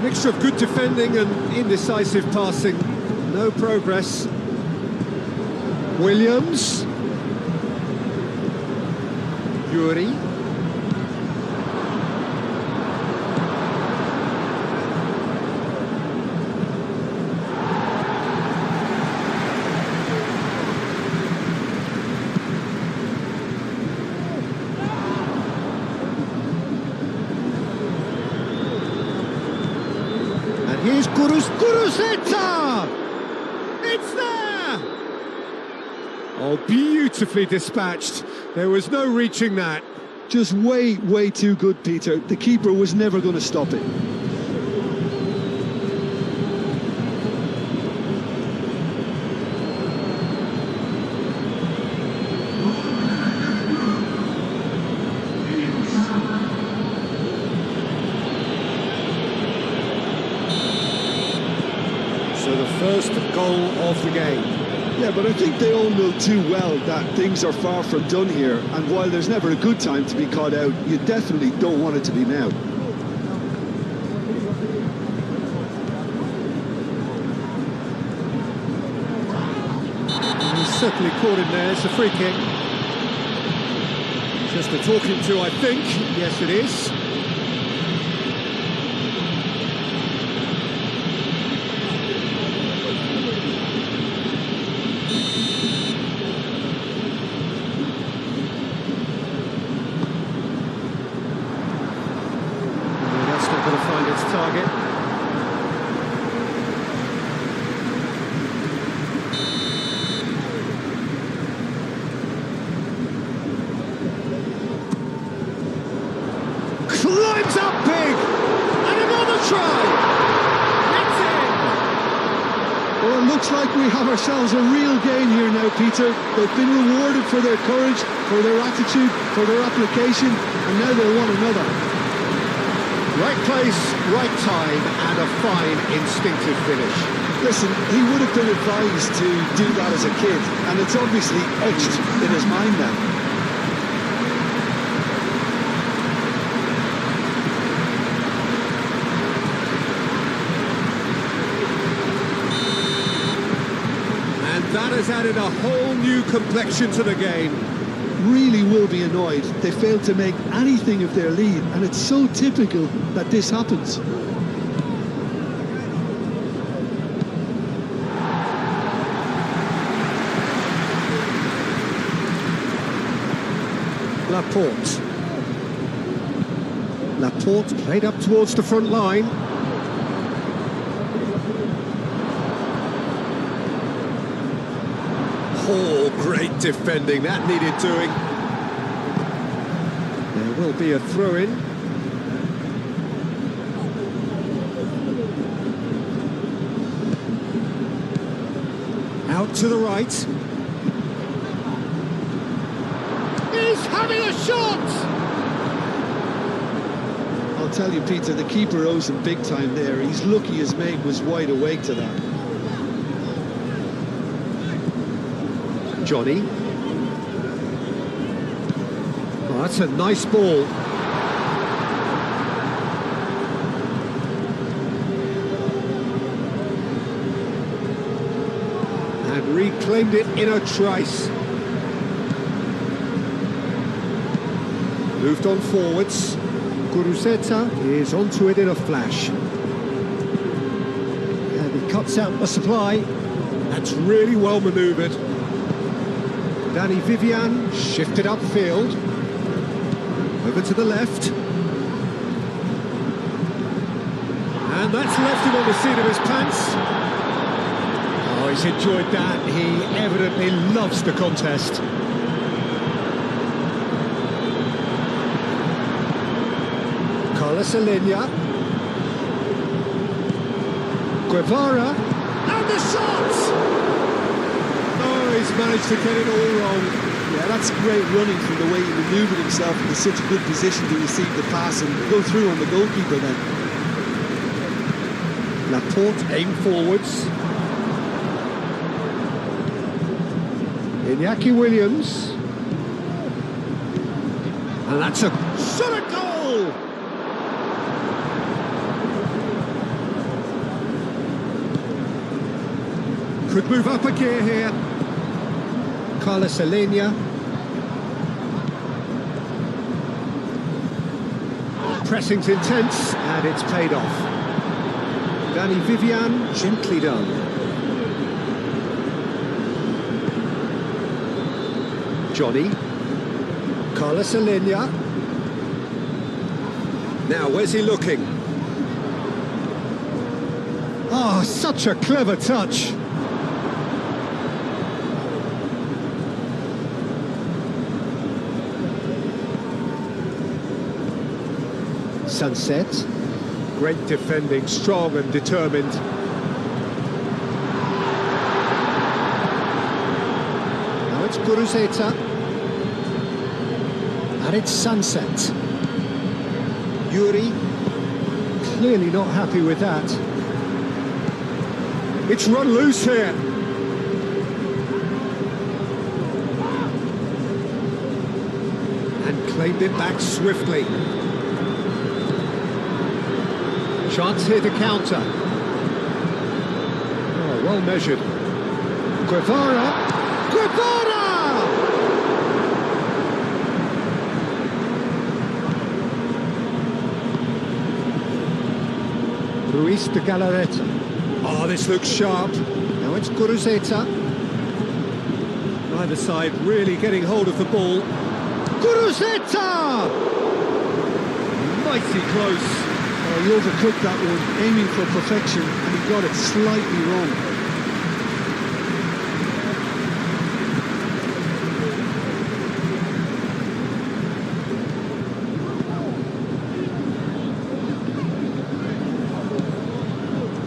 mixture of good defending and indecisive passing. No progress. Williams. Yuri. Here's Guruzeta! It's there! Oh, beautifully dispatched. There was no reaching that. Just way too good, Peter. The keeper was never going to stop it. So the first goal of the game. Yeah, but I think they all know too well that things are far from done here, and while there's never a good time to be caught out, you definitely don't want it to be now. He's certainly caught him there. It's a free kick. Just a talking to, I think. Yes, it is. Going to find its target. Climbs up big, and another try. It's in. Well, it looks like we have ourselves a real game here now, Peter. They've been rewarded for their courage, for their attitude, for their application, and now they want another. Right place, right time, and a fine instinctive finish. Listen, he would have been advised to do that as a kid, and it's obviously etched in his mind now. And that has added a whole new complexion to the game. Really will be annoyed they failed to make anything of their lead, and it's so typical that this happens. Laporte played up towards the front line. Oh, great defending, that needed doing. There will be a throw-in. Out to the right. He's having a shot! I'll tell you, Peter, the keeper owes him big time there. He's lucky his mate was wide awake to that. Johnny. Oh, that's a nice ball. And reclaimed it in a trice. Moved on forwards. Guruzeta is onto it in a flash. And he cuts out the supply. That's really well manoeuvred. Danny Vivian shifted upfield. Over to the left. And that's left him on the seat of his pants. Oh, he's enjoyed that. He evidently loves the contest. Carlos Alenia. Guevara. And the shot! He's managed to get it all wrong. Yeah, that's great running from the way he manoeuvred himself into such a good position to receive the pass and go through on the goalkeeper then. Laporte aimed forwards. Iñaki Williams. And that's a shot at goal! Could move up a gear here. Carlos Alenia. Pressing's intense, and it's paid off. Danny Vivian, gently done. Johnny. Carlos Alenia. Now, where's he looking? Oh, such a clever touch. Sunset. Great defending, strong and determined. Now it's Guruzeta. And it's Sunset. Yuri, clearly not happy with that. It's run loose here. And claimed it back swiftly. Chance here to counter. Oh, well measured. Guevara! Guevara! Ruiz de Galarreta. Oh, this looks sharp. Now it's Guruzeta. Neither side really getting hold of the ball. Guruzeta! Mighty close. Oh, he overcooked that one, aiming for perfection, and he got it slightly wrong.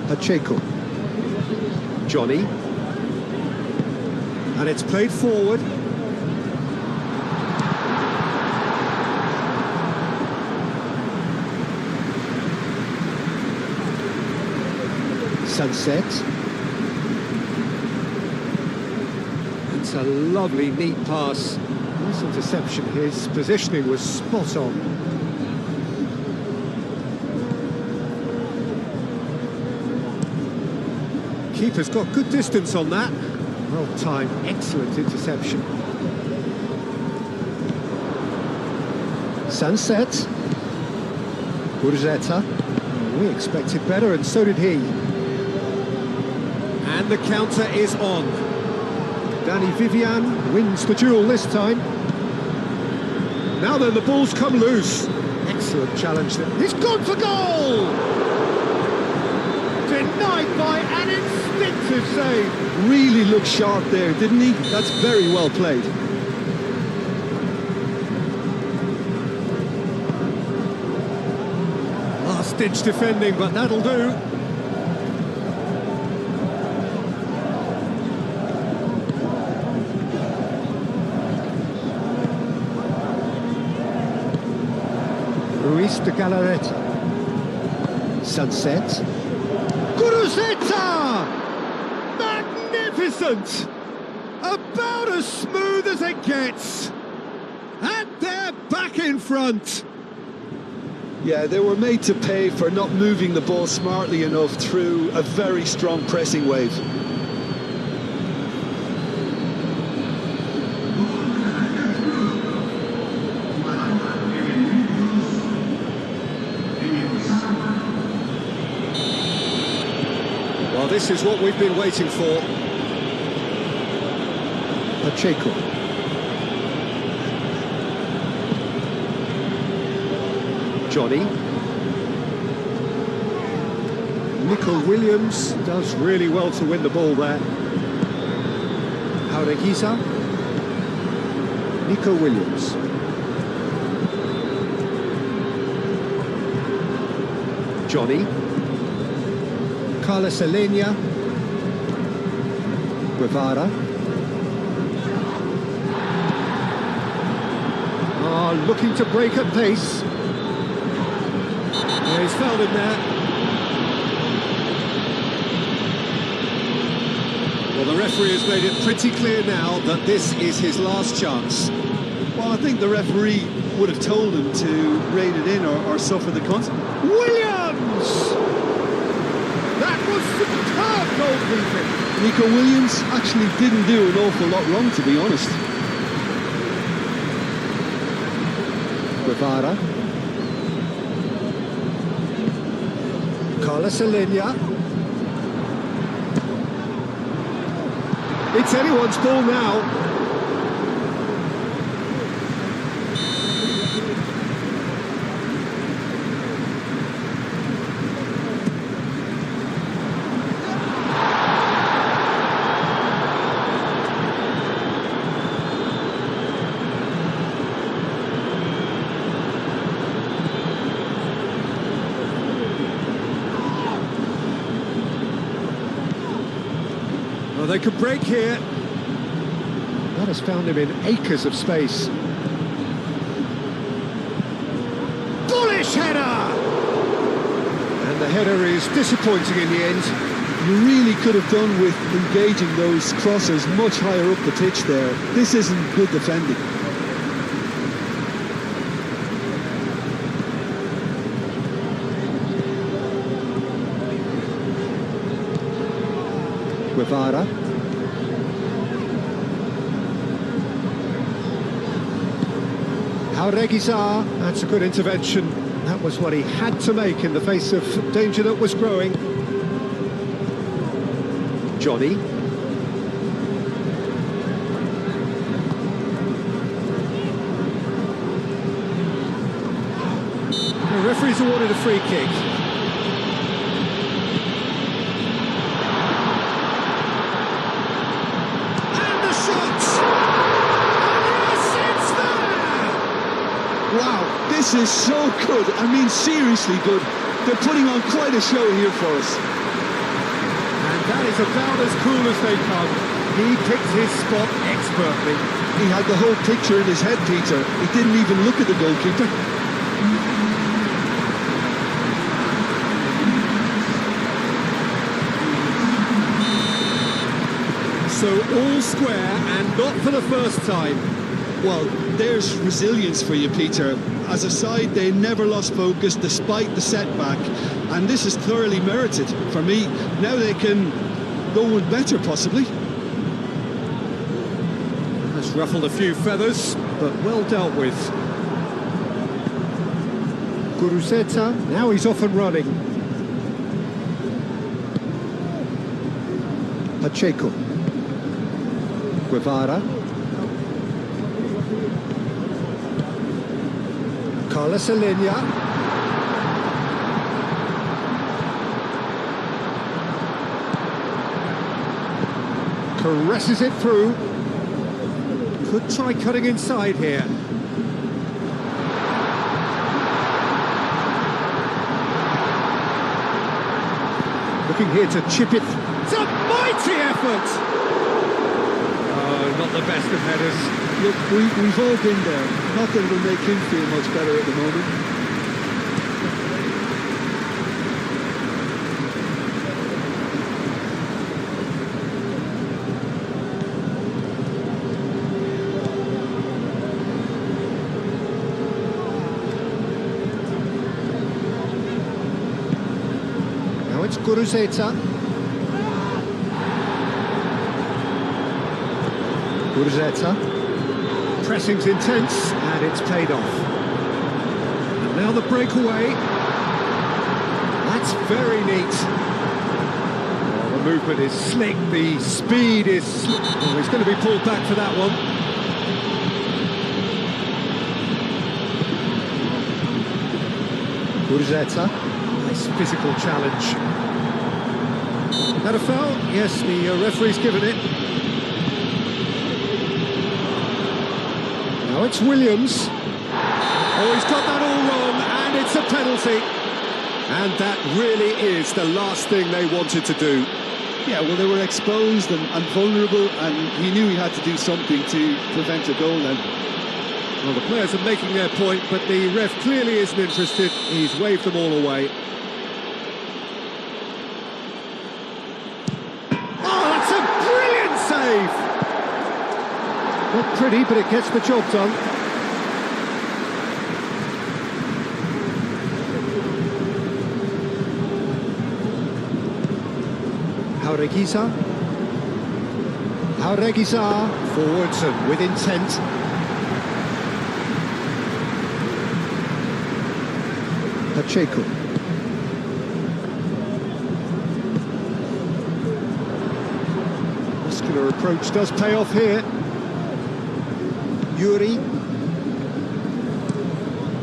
Pacheco. Johnny. And it's played forward. Sunset. It's a lovely, neat pass. Nice interception. His positioning was spot on. Keeper's got good distance on that. Well timed, excellent interception. Sunset. Guruzeta. We expected better, and so did he. And the counter is on. Danny Vivian wins the duel this time. Now then, the ball's come loose. Excellent challenge there. He's gone for goal! Denied by an instinctive save. Really looked sharp there, didn't he? That's very well played. Last-ditch defending, but that'll do. Ruiz de Galarreta. Sunset. Guruzeta! Magnificent! About as smooth as it gets. And they're back in front. Yeah, they were made to pay for not moving the ball smartly enough through a very strong pressing wave. Well, this is what we've been waiting for. Pacheco. Johnny. Nico Williams does really well to win the ball there. Jaureguiza. Nico Williams. Johnny. Carlos Alenia. Guevara. Looking to break at pace. Yeah, he's fouled him there. Well, the referee has made it pretty clear now that this is his last chance. Well, I think the referee would have told him to rein it in or suffer the consequence. Williams! That was superb goalkeeping. Nico Williams actually didn't do an awful lot wrong, to be honest. Guevara. Carlos Alenia. It's anyone's ball now. Well, they could break here. That has found him in acres of space. Bullish header! And the header is disappointing in the end. You really could have done with engaging those crosses much higher up the pitch there. This isn't good defending. Guevara. Reguizar, that's a good intervention. That was what he had to make in the face of danger that was growing. Johnny. The referee's awarded a free kick. Wow, this is so good. I mean, seriously good. They're putting on quite a show here for us. And that is about as cool as they come. He picked his spot expertly. He had the whole picture in his head, Peter. He didn't even look at the goalkeeper. So all square, and not for the first time. Well, there's resilience for you, Peter. As a side, they never lost focus despite the setback, and this is thoroughly merited for me. Now they can go with better, possibly. Has ruffled a few feathers, but well dealt with. Guruzeta, now he's off and running. Pacheco. Guevara. Carlos Alenia. Caresses it through. Could try cutting inside here. Looking here to chip it. It's a mighty effort! Oh, not the best of headers. Look, we've all been there. Not that it'll make him feel much better at the moment. Now it's Guruzeta. Guruzeta. Pressing's intense, and it's paid off. And now the breakaway. That's very neat. Oh, the movement is slick, the speed is slick. Oh, he's going to be pulled back for that one. Guruzeta. Nice physical challenge. Is that a foul? Yes, the referee's given it. Now it's Williams. Oh, he's got that all wrong, and it's a penalty. And that really is the last thing they wanted to do. Yeah, well, they were exposed and vulnerable, and he knew he had to do something to prevent a goal then. Well, the players are making their point, but the ref clearly isn't interested. He's waved them all away. Oh, that's a brilliant save! Not pretty, but it gets the job done. Jaureguisa. Jaureguisa, forwards and with intent. Pacheco. Muscular approach does pay off here. Yuri.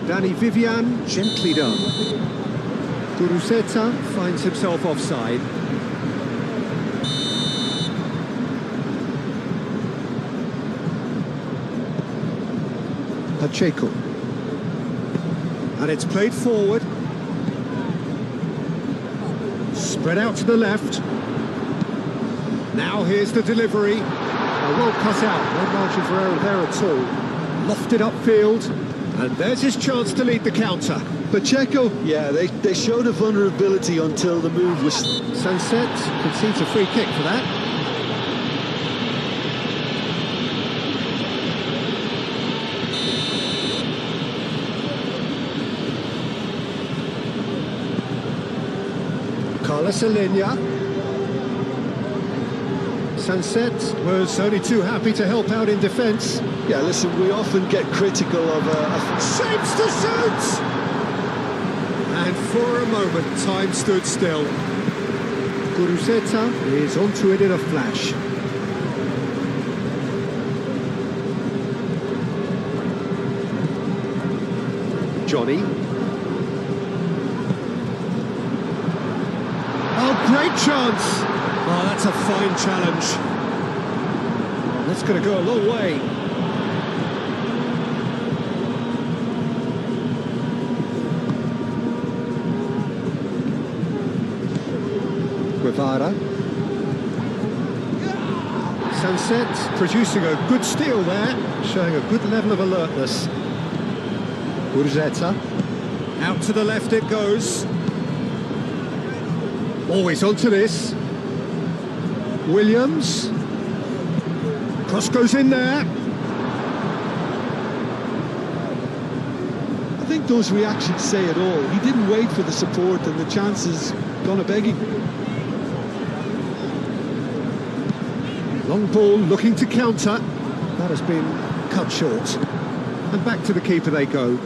Danny Vivian, gently done. Guruceta finds himself offside. Pacheco. And it's played forward. Spread out to the left. Now here's the delivery. Well cut out, no margin for error there at all. Lofted upfield. And there's his chance to lead the counter. Pacheco, yeah, they showed a vulnerability until the move was... Sunset concedes a free kick for that. Carlos Alenia. Sunset was only too happy to help out in defence. Yeah, listen, we often get critical of shapes to shoot! And for a moment, time stood still. Guruceta is onto it in a flash. Johnny. Oh, great chance! Oh, that's a fine challenge. That's going to go a long way. Guevara. Sunset producing a good steal there, showing a good level of alertness. Guruceta. Out to the left it goes. Always onto this. Williams. Cross goes in there. I think those reactions say it all. He didn't wait for the support and the chances gone a begging. Long ball looking to counter. That has been cut short. And back to the keeper they go.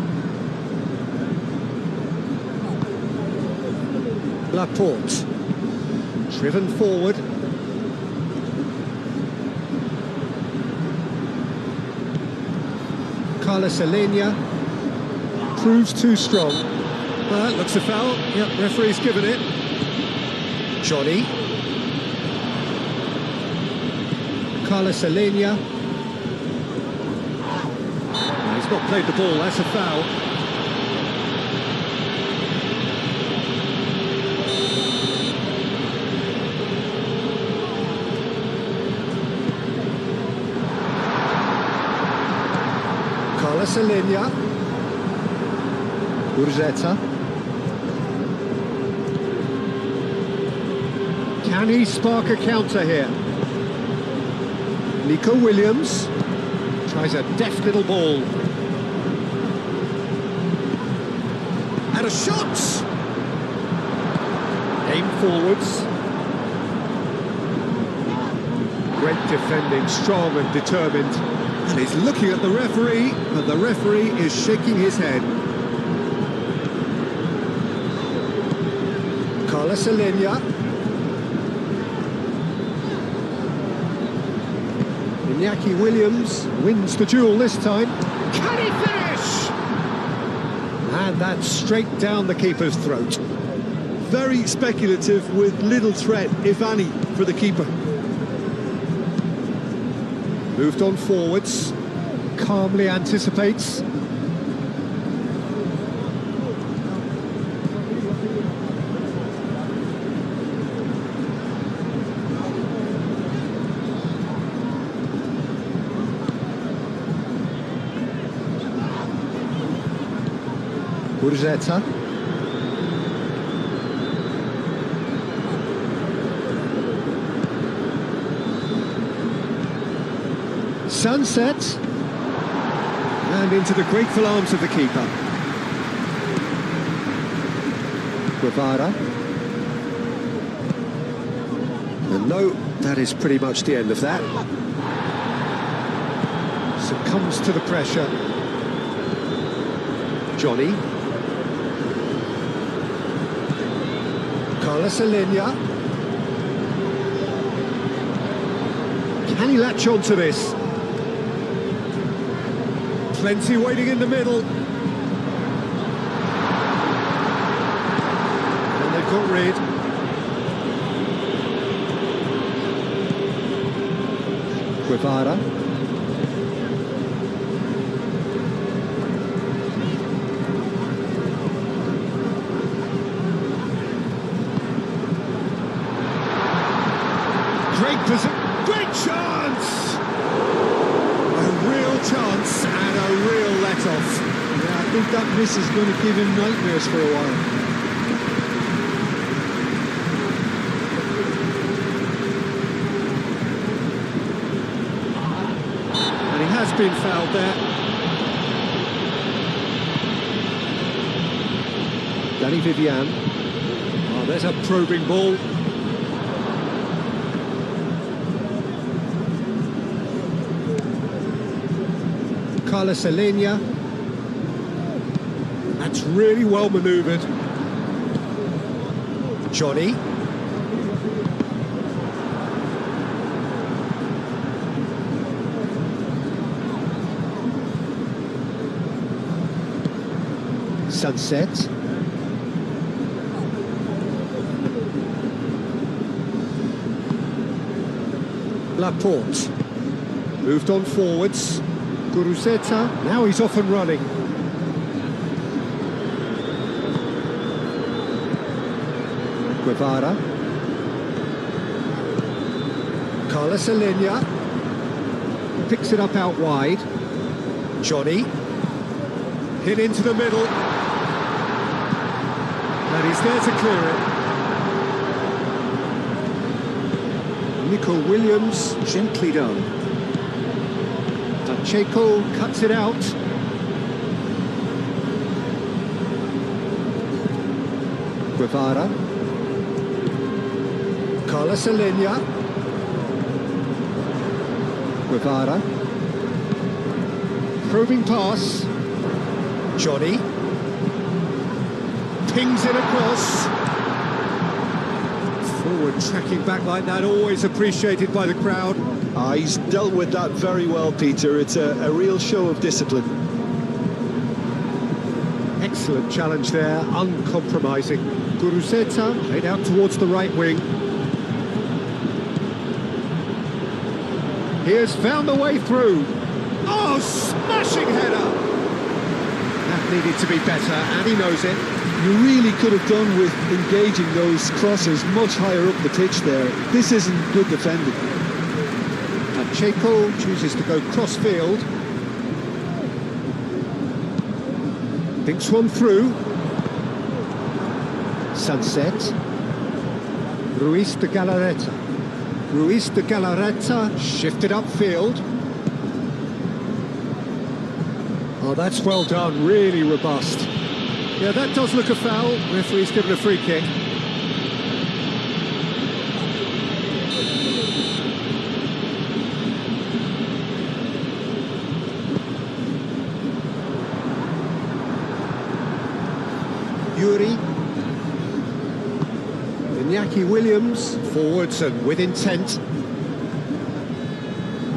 Laporte. Driven forward. Carlos Alenia proves too strong. That looks a foul. Yep, referee's given it. Johnny. Carlos Alenia. He's not played the ball, that's a foul. Carlos Alenia. Guruceta. Can he spark a counter here? Nico Williams tries a deft little ball. And a shot! Aim forwards. Great defending, strong and determined. And he's looking at the referee, but the referee is shaking his head. Carlos Alenia. Iñaki Williams wins the duel this time. Can he finish? And that's straight down the keeper's throat. Very speculative with little threat, if any, for the keeper. Moved on forwards, calmly anticipates. Guruceta. Sunset. And into the grateful arms of the keeper. Guevara. And No, that is pretty much the end of that. Succumbs to the pressure. Johnny. Carlos Alenia. Can he latch on to this? Plenty waiting in the middle. And they've got rid. Guevara. Great chance! A real chance and a real let-off. Yeah, I think that miss is going to give him nightmares for a while. And he has been fouled there. Danny Vivian. Oh, there's a probing ball. Carlos Alenia. That's really well manoeuvred. Johnny. Sunset. Laporte. Moved on forwards. Guruzeta, now he's off and running. Guevara. Carlos Alenia. Picks it up out wide. Johnny. Hit into the middle. And he's there to clear it. Nico Williams, gently done. Checo cuts it out. Guevara. Carlos Alenia. Guevara. Probing pass. Johnny. Pings it across. Forward tracking back like that, always appreciated by the crowd. He's dealt with that very well, Peter. It's a real show of discipline. Excellent challenge there, uncompromising. Guruzeta played out towards the right wing. He has found the way through. Oh, smashing header! That needed to be better, and he knows it. You really could have done with engaging those crosses much higher up the pitch there. This isn't good defending. Checo chooses to go cross-field. Thinks one through. Sunset. Ruiz de Galarreta. Ruiz de Galarreta shifted upfield. Oh, that's well done, really robust. Yeah, that does look a foul. Referee's given a free kick. Yuri. Iñaki Williams, forwards and with intent.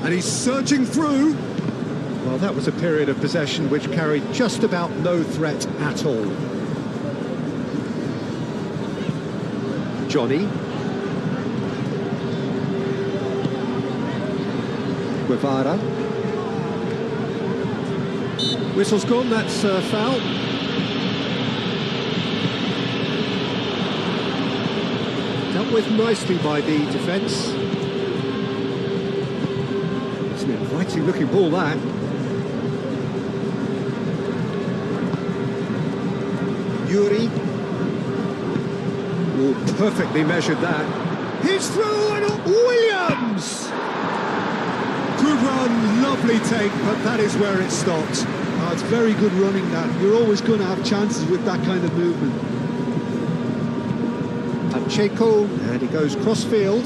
And he's surging through. Well, that was a period of possession which carried just about no threat at all. Johnny. Guevara. Whistle's gone, that's foul. Dealt with nicely by the defence. It's an inviting looking ball, that. Yuri. Oh, perfectly measured that. He's through and Williams! Good run, lovely take, but that is where it stopped. Oh, it's very good running, that. You're always going to have chances with that kind of movement. Checo, and he goes cross-field.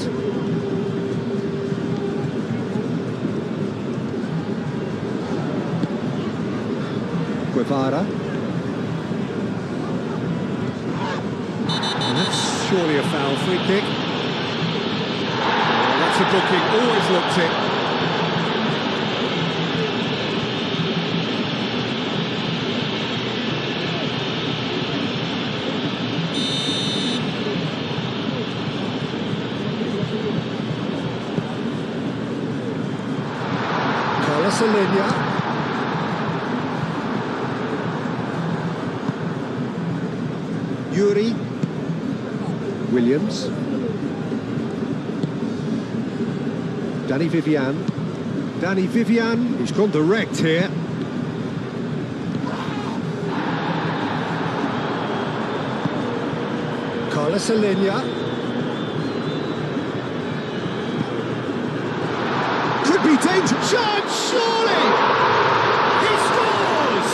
Guevara. And that's surely a foul. Free kick. Oh, that's a booking. Always looked it. Linya. Yuri Williams. Danny Vivian. Danny Vivian, he's gone direct here. Carlos Linya. Could be danger. Chance, surely! He scores!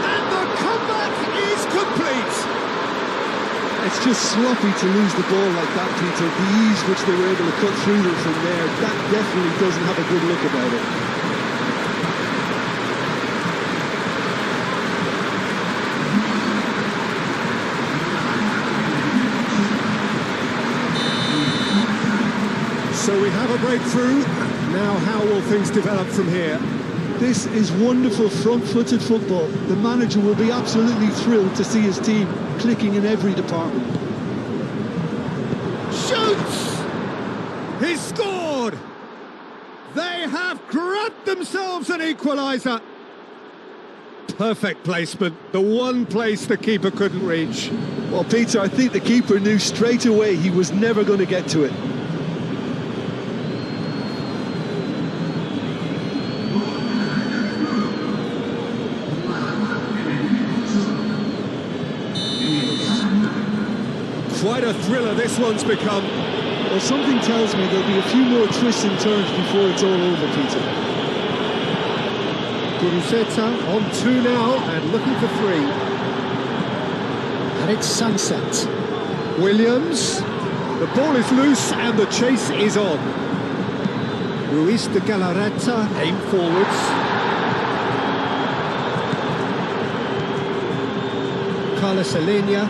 And the comeback is complete! It's just sloppy to lose the ball like that, Peter. The ease which they were able to cut through them from there, that definitely doesn't have a good look about it. So we have a breakthrough. Now how will things develop from here? This is wonderful front-footed football. The manager will be absolutely thrilled to see his team clicking in every department. Shoots! He's scored! They have grabbed themselves an equaliser. Perfect placement, the one place the keeper couldn't reach. Well, Peter, I think the keeper knew straight away he was never going to get to it. Quite a thriller this one's become. Well, something tells me there'll be a few more twists and turns before it's all over, Peter. Guruceta on 2 now and looking for 3. And it's Sunset. Williams. The ball is loose and the chase is on. Ruiz de Galarreta aim forwards. Carlos Linya.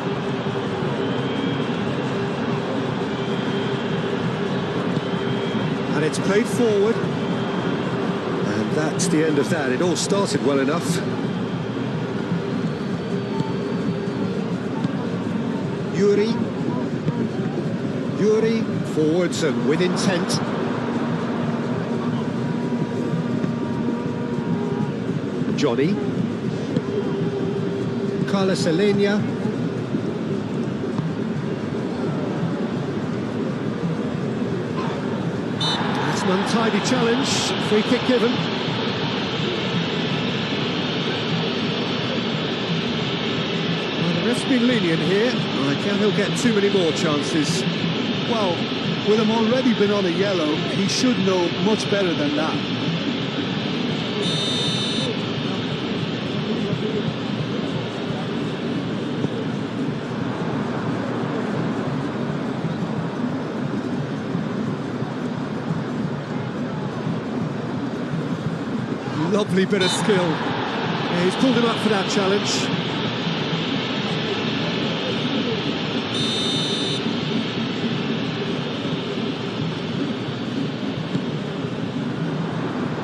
And it's played forward. And that's the end of that. It all started well enough. Yuri. Yuri, forwards and with intent. Johnny. Carlos Linya. An untidy challenge, free kick given. Well, the ref's been lenient here. I doubt he'll get too many more chances. Well, with him already been on a yellow, he should know much better than that. Lovely bit of skill. Yeah, he's pulled him up for that challenge.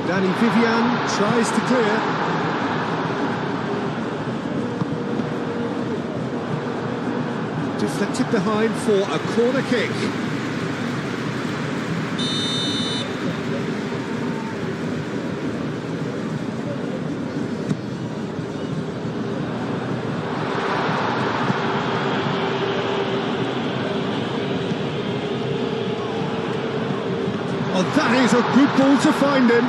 Danny Vivian tries to clear. Deflected behind for a corner kick. Oh, that is a good ball to find him.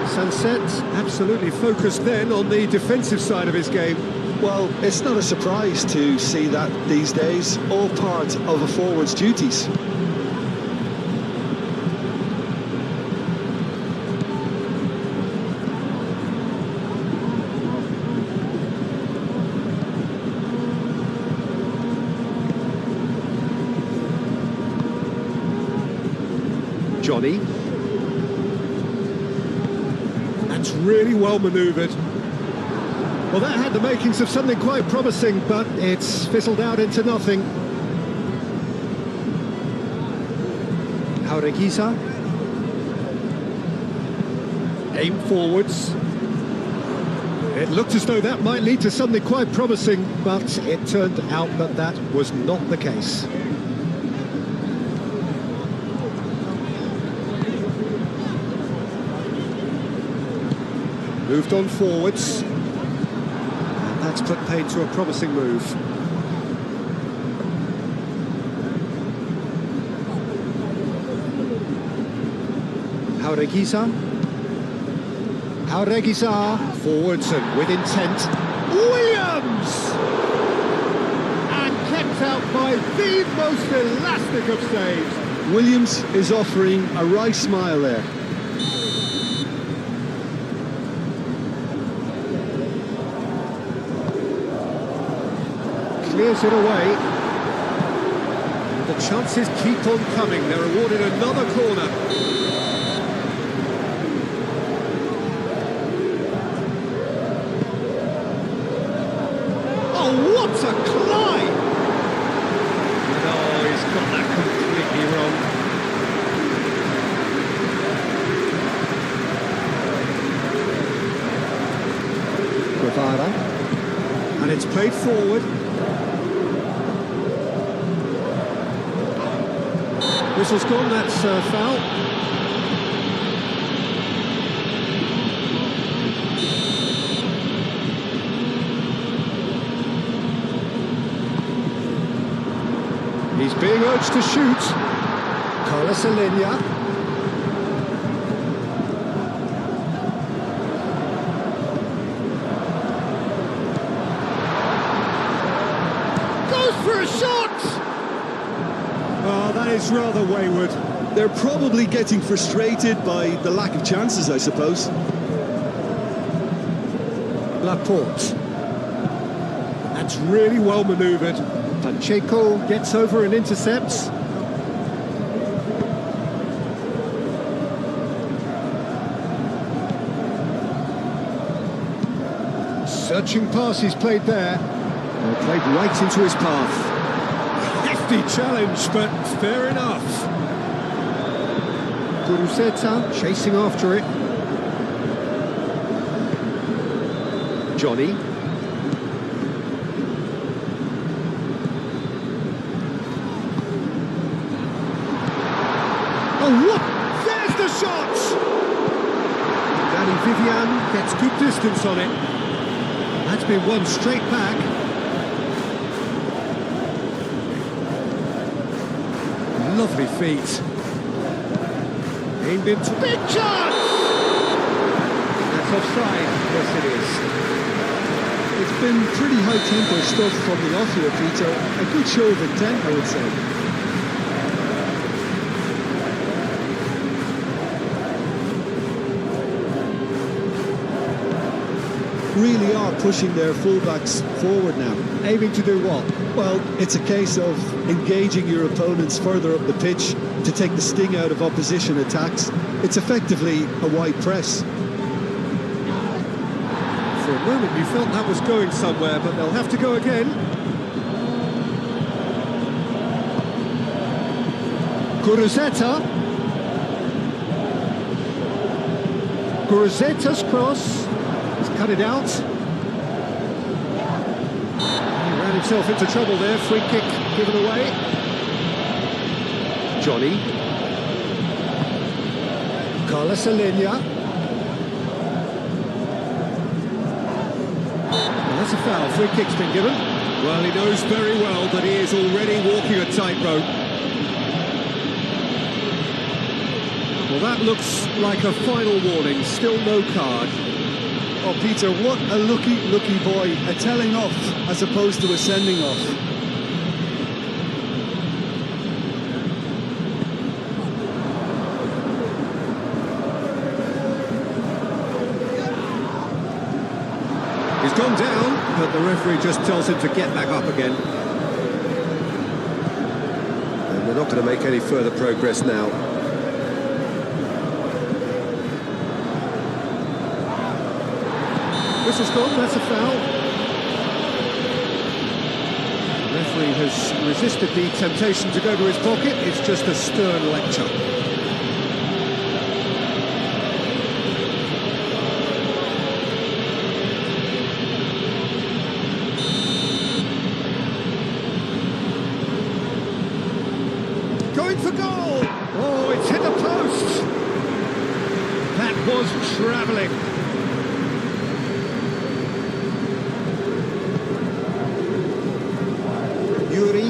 Sunset absolutely focused then on the defensive side of his game. Well, it's not a surprise to see that these days, all part of a forward's duties. Johnny. That's really well manoeuvred. Well, that had the makings of something quite promising, but it's fizzled out into nothing. Jaureguisa. Aim forwards. It looked as though that might lead to something quite promising, but it turned out that that was not the case. Moved on forwards. And that's put paid to a promising move. Jaureguisa. Jaureguisa. Forwards and with intent. Williams! And kept out by the most elastic of saves. Williams is offering a right smile there. Clears it away. And the chances keep on coming. They're awarded another corner. Oh, what a climb! No, he's got that completely wrong. Guevara. And it's played forward. Whistle's gone, that's foul. He's being urged to shoot. Carlos Alenia. Goes for a shot! Oh, that is rather wayward. They're probably getting frustrated by the lack of chances, I suppose. Laporte. That's really well manoeuvred. Pacheco gets over and intercepts. Searching pass he's played there. Played right into his path. Hefty challenge, but fair enough. Guruceta chasing after it. Johnny. Oh, what? There's the shot! Danny Vivian gets good distance on it. That's been won straight back. Lovely feet. Aimed into big chance! That's offside. Yes, it is. It's been pretty high-tempo stuff from the off here, Peter. A good show of intent, I would say. Really are pushing their fullbacks forward now. Aiming to do what? Well, it's a case of engaging your opponents further up the pitch to take the sting out of opposition attacks. It's effectively a wide press. For a moment you felt that was going somewhere, but they'll have to go again. Guruceta. Guruceta's cross. He's cut it out. He ran himself into trouble there. Free kick given away. Johnny. Carlos Alenia. That's a foul. Free kick's been given. Well, he knows very well that he is already walking a tightrope. Well, that looks like a final warning. Still no card. Oh, Peter, what a lucky boy. A telling off as opposed to a sending off. He's gone down, but the referee just tells him to get back up again. And they're not going to make any further progress now. Whistle's gone, that's a foul. The referee has resisted the temptation to go to his pocket. It's just a stern lecture. Going for goal! Oh, it's hit the post! That was travelling. Yuri.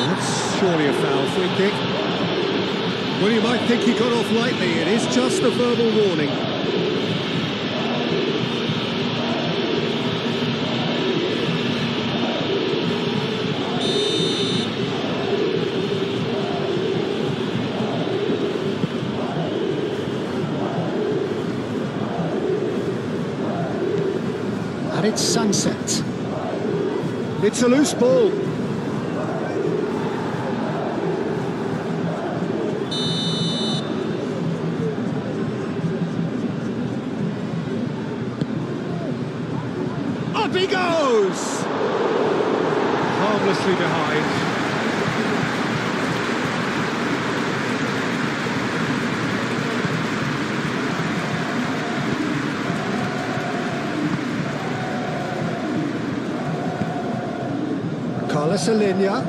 That's surely a foul, free kick. Well, you might think he got off lightly. It is just a verbal warning. And it's sunset. It's a loose ball. Up he goes! Harmlessly behind. Alenya.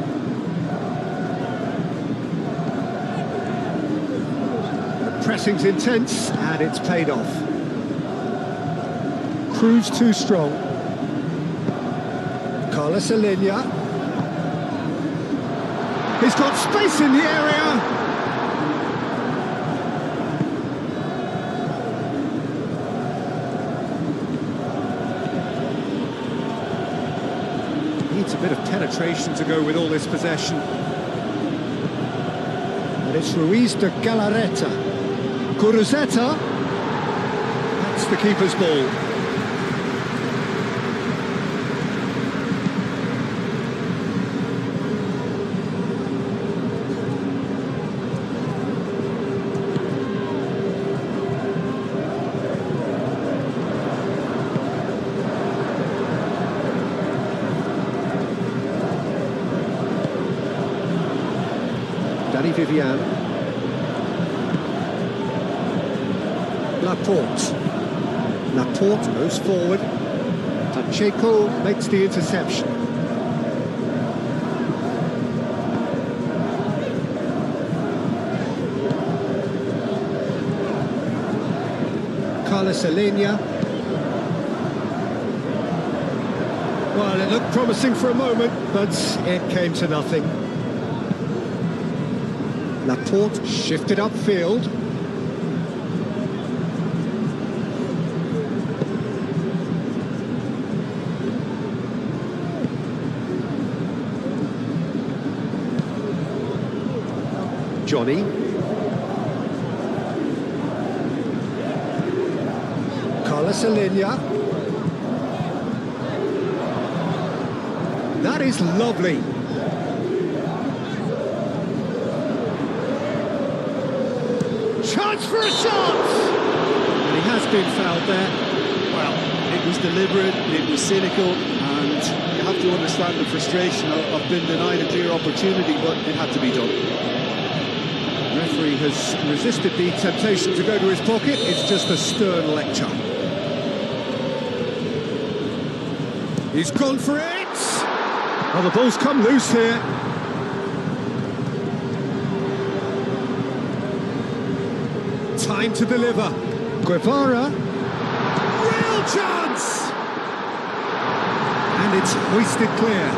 The pressing's intense and it's paid off. Cruz too strong. Carlos Alenya. He's got space in the area. Needs a bit of penetration to go with all this possession. And it's Ruiz de Galarreta. Guruzeta. That's the keeper's ball. Vivian. Laporte goes forward. Pacheco makes the interception. Carlos Alenya. Well, it looked promising for a moment, but it came to nothing. Laporte shifted upfield. Johnny. Carlos Alenya. That is lovely. Chance for a shot! And he has been fouled there. Well, it was deliberate, it was cynical, and you have to understand the frustration of being denied a clear opportunity, but it had to be done. The referee has resisted the temptation to go to his pocket. It's just a stern lecture. He's gone for it! Oh, the ball's come loose here. Time to deliver. Guevara. Real chance! And it's hoisted clear.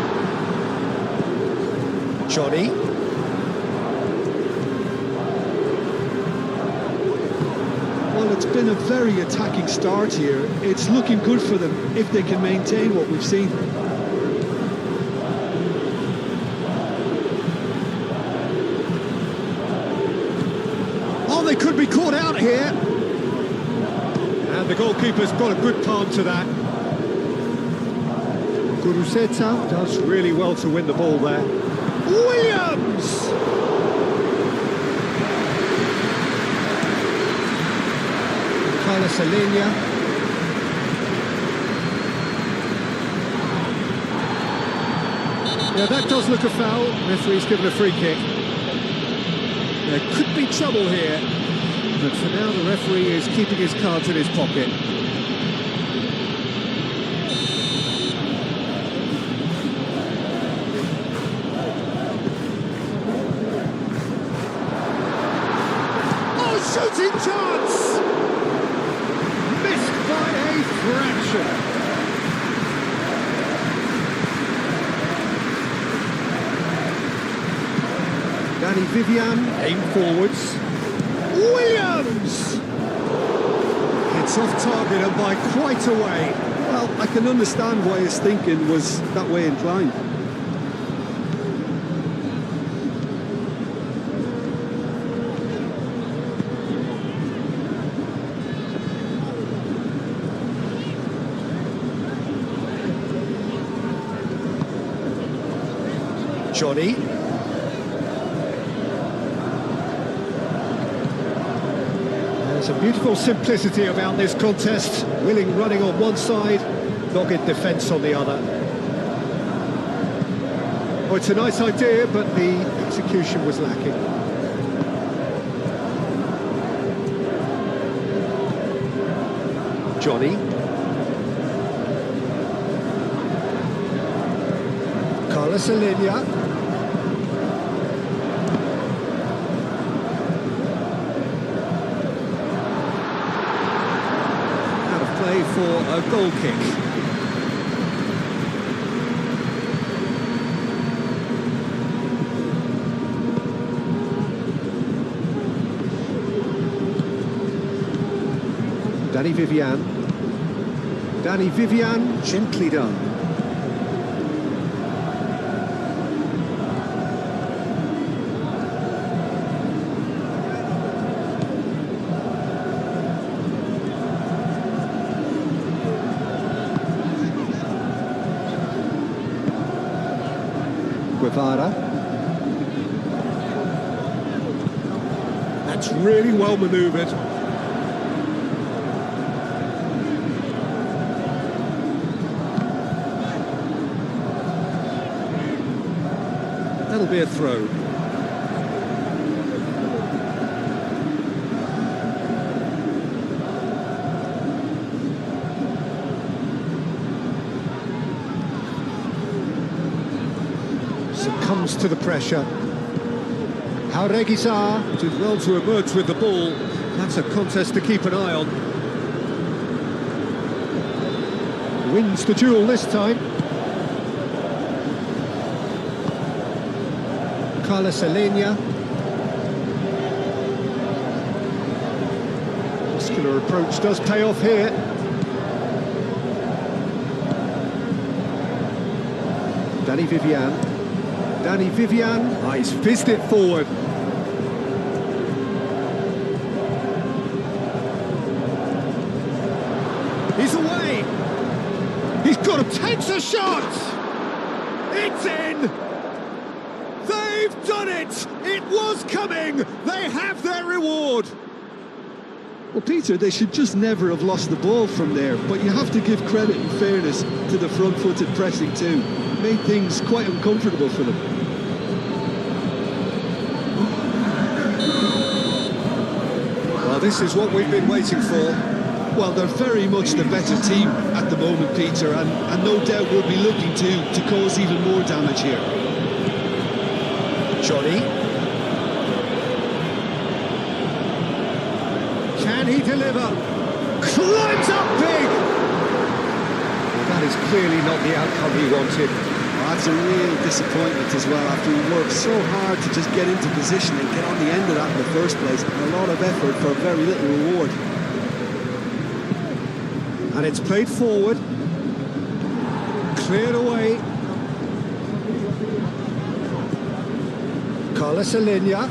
Johnny. Well, it's been a very attacking start here. It's looking good for them if they can maintain what we've seen. They could be caught out here. And the goalkeeper's got a good palm to that. Guruzeta does really well to win the ball there. Williams! Carlos Alenia. Yeah, that does look a foul. Referee's given a free kick. There could be trouble here, but for now the referee is keeping his cards in his pocket. Oh, shooting chance! Missed by a fraction. Danny Vivian, aim forwards. Williams! It's off target and by quite a way. Well, I can understand why his thinking was that way inclined. Johnny. There's a beautiful simplicity about this contest. Willing running on one side, dogged defence on the other. Oh, it's a nice idea, but the execution was lacking. Johnny. Carlos Alenia. Play for a goal kick. Danny Vivian. Danny Vivian, gently done. Guevara. That's really well manoeuvred. That'll be a throw. Succumbs to the pressure. Jaureguizar did well to emerge with the ball. That's a contest to keep an eye on. Wins the duel this time. Carlos Alenia. Muscular approach does pay off here. Danny Vivian. Danny Vivian, he's fizzed it forward. He's away. He's got him, takes a shot. It's in. They've done it. It was coming. They have their reward. Well, Peter, they should just never have lost the ball from there, but you have to give credit and fairness to the front-footed pressing too. Made things quite uncomfortable for them. Well, this is what we've been waiting for. Well, they're very much the better team at the moment, Peter, and no doubt will be looking to cause even more damage here. Johnny. Can he deliver? Climbs up big! That is clearly not the outcome he wanted. That's a real disappointment as well, after he worked so hard to just get into position and get on the end of that in the first place, and a lot of effort for very little reward. And it's played forward. Cleared away. Carlos Alenia.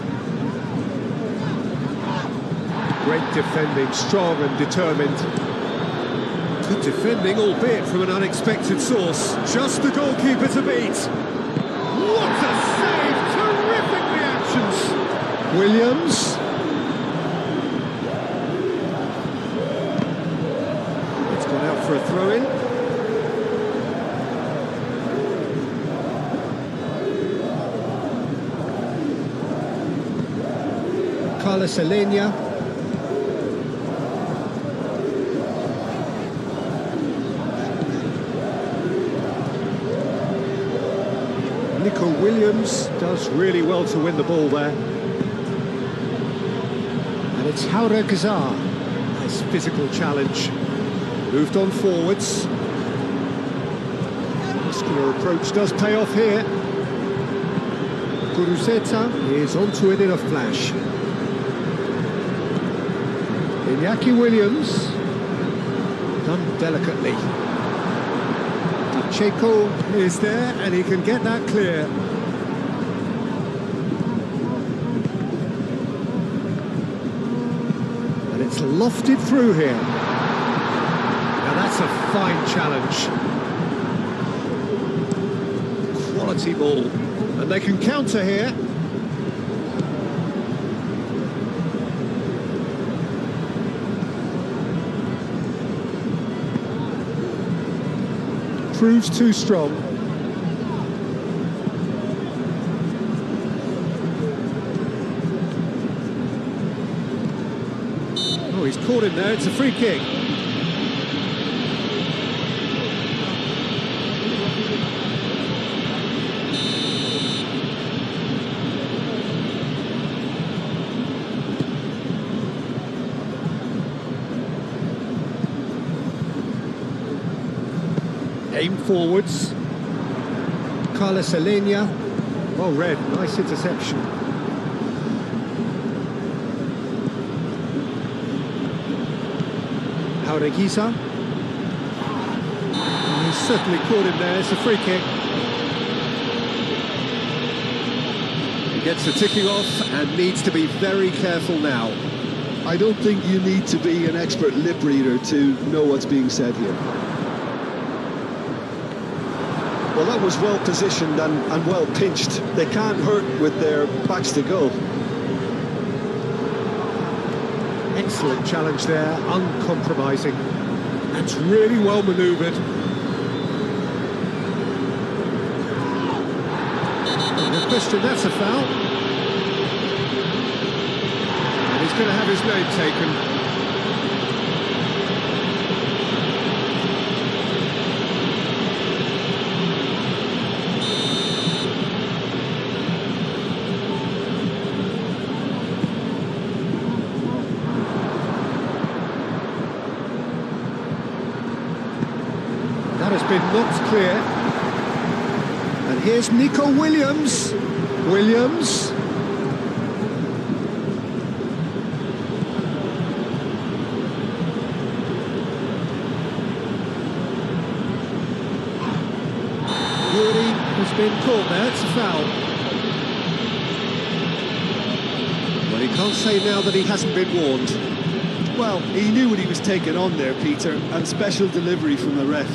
Great defending, strong and determined. Good defending, albeit from an unexpected source. Just the goalkeeper to beat. What a save! Terrific reactions. Williams. for a throw-in. Carlos Alenia. Nico Williams does really well to win the ball there. And it's Haura Gazar. Nice physical challenge. Moved on forwards. Muscular approach does pay off here. Guruzeta is onto it in a flash. Iñaki Williams, done delicately. Pacheco is there and he can get that clear. And it's lofted through here. Now that's a fine challenge. Quality ball. And they can counter here. Proves too strong. Oh, he's caught him there, it's a free kick. Aim forwards. Carlos Alenia. Well read, nice interception. Jaureguiza. He's certainly caught him there, it's a free kick. He gets the ticking off and needs to be very careful now. I don't think you need to be an expert lip reader to know what's being said here. Well, that was well positioned and well pinched. They can't hurt with their backs to goal. Excellent challenge there, uncompromising. That's really well manoeuvred. No question, that's a foul. And he's going to have his name taken. That has been knocked clear. And here's Nico Williams. Williams. Yuri has been caught there, it's a foul. Well, he can't say now that he hasn't been warned. Well, he knew what he was taking on there, Peter, and special delivery from the ref.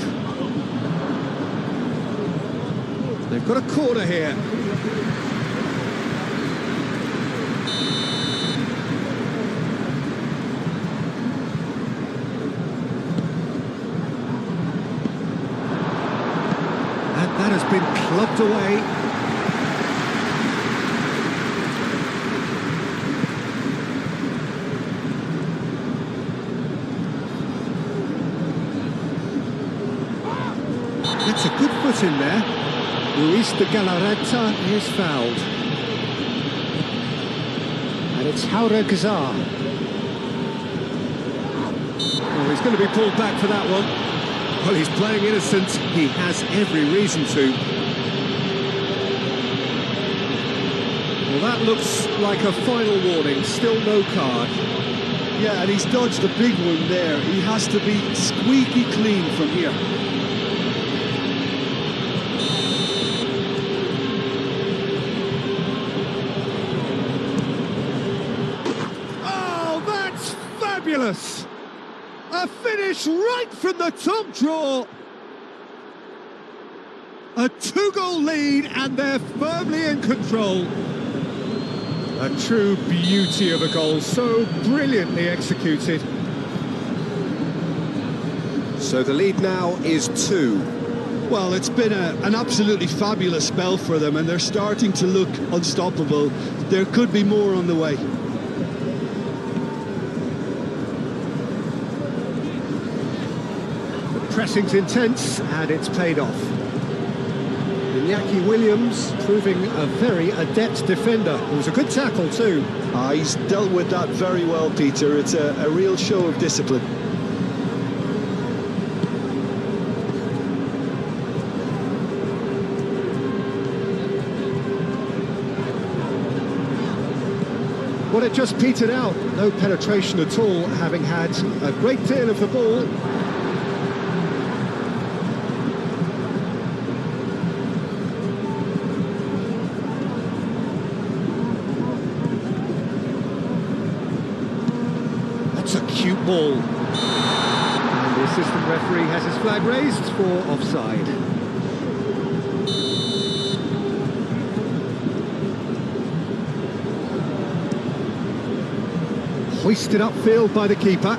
They've got a corner here. And that has been clubbed away. That's a good foot in there. Luis de Galarreta is fouled. And it's Haura Gazar. Oh, he's going to be pulled back for that one. Well, he's playing innocent. He has every reason to. Well, that looks like a final warning. Still no card. Yeah, and he's dodged a big one there. He has to be squeaky clean from here. Fabulous! A finish right from the top draw. A two-goal lead and they're firmly in control. A true beauty of a goal, so brilliantly executed. So the lead now is 2. Well, it's been an absolutely fabulous spell for them, and they're starting to look unstoppable. There could be more on the way. The pressing's intense, and it's paid off. Iñaki Williams proving a very adept defender. It was a good tackle too. He's dealt with that very well, Peter. It's a real show of discipline. Well, it just petered out. No penetration at all, having had a great deal of the ball. That's a cute ball. And the assistant referee has his flag raised for offside. Hoisted upfield by the keeper.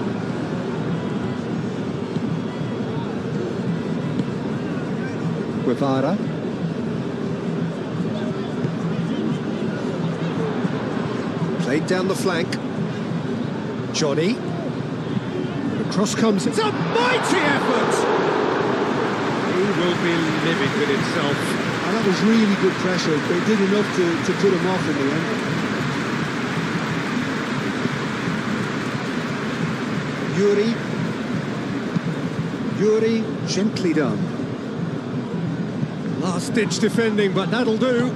Guevara. Played down the flank. Johnny. The cross comes. It's a mighty effort! He will be livid with himself. And that was really good pressure. They did enough to put him off in the end. Yuri, gently done. Last-ditch defending, but that'll do.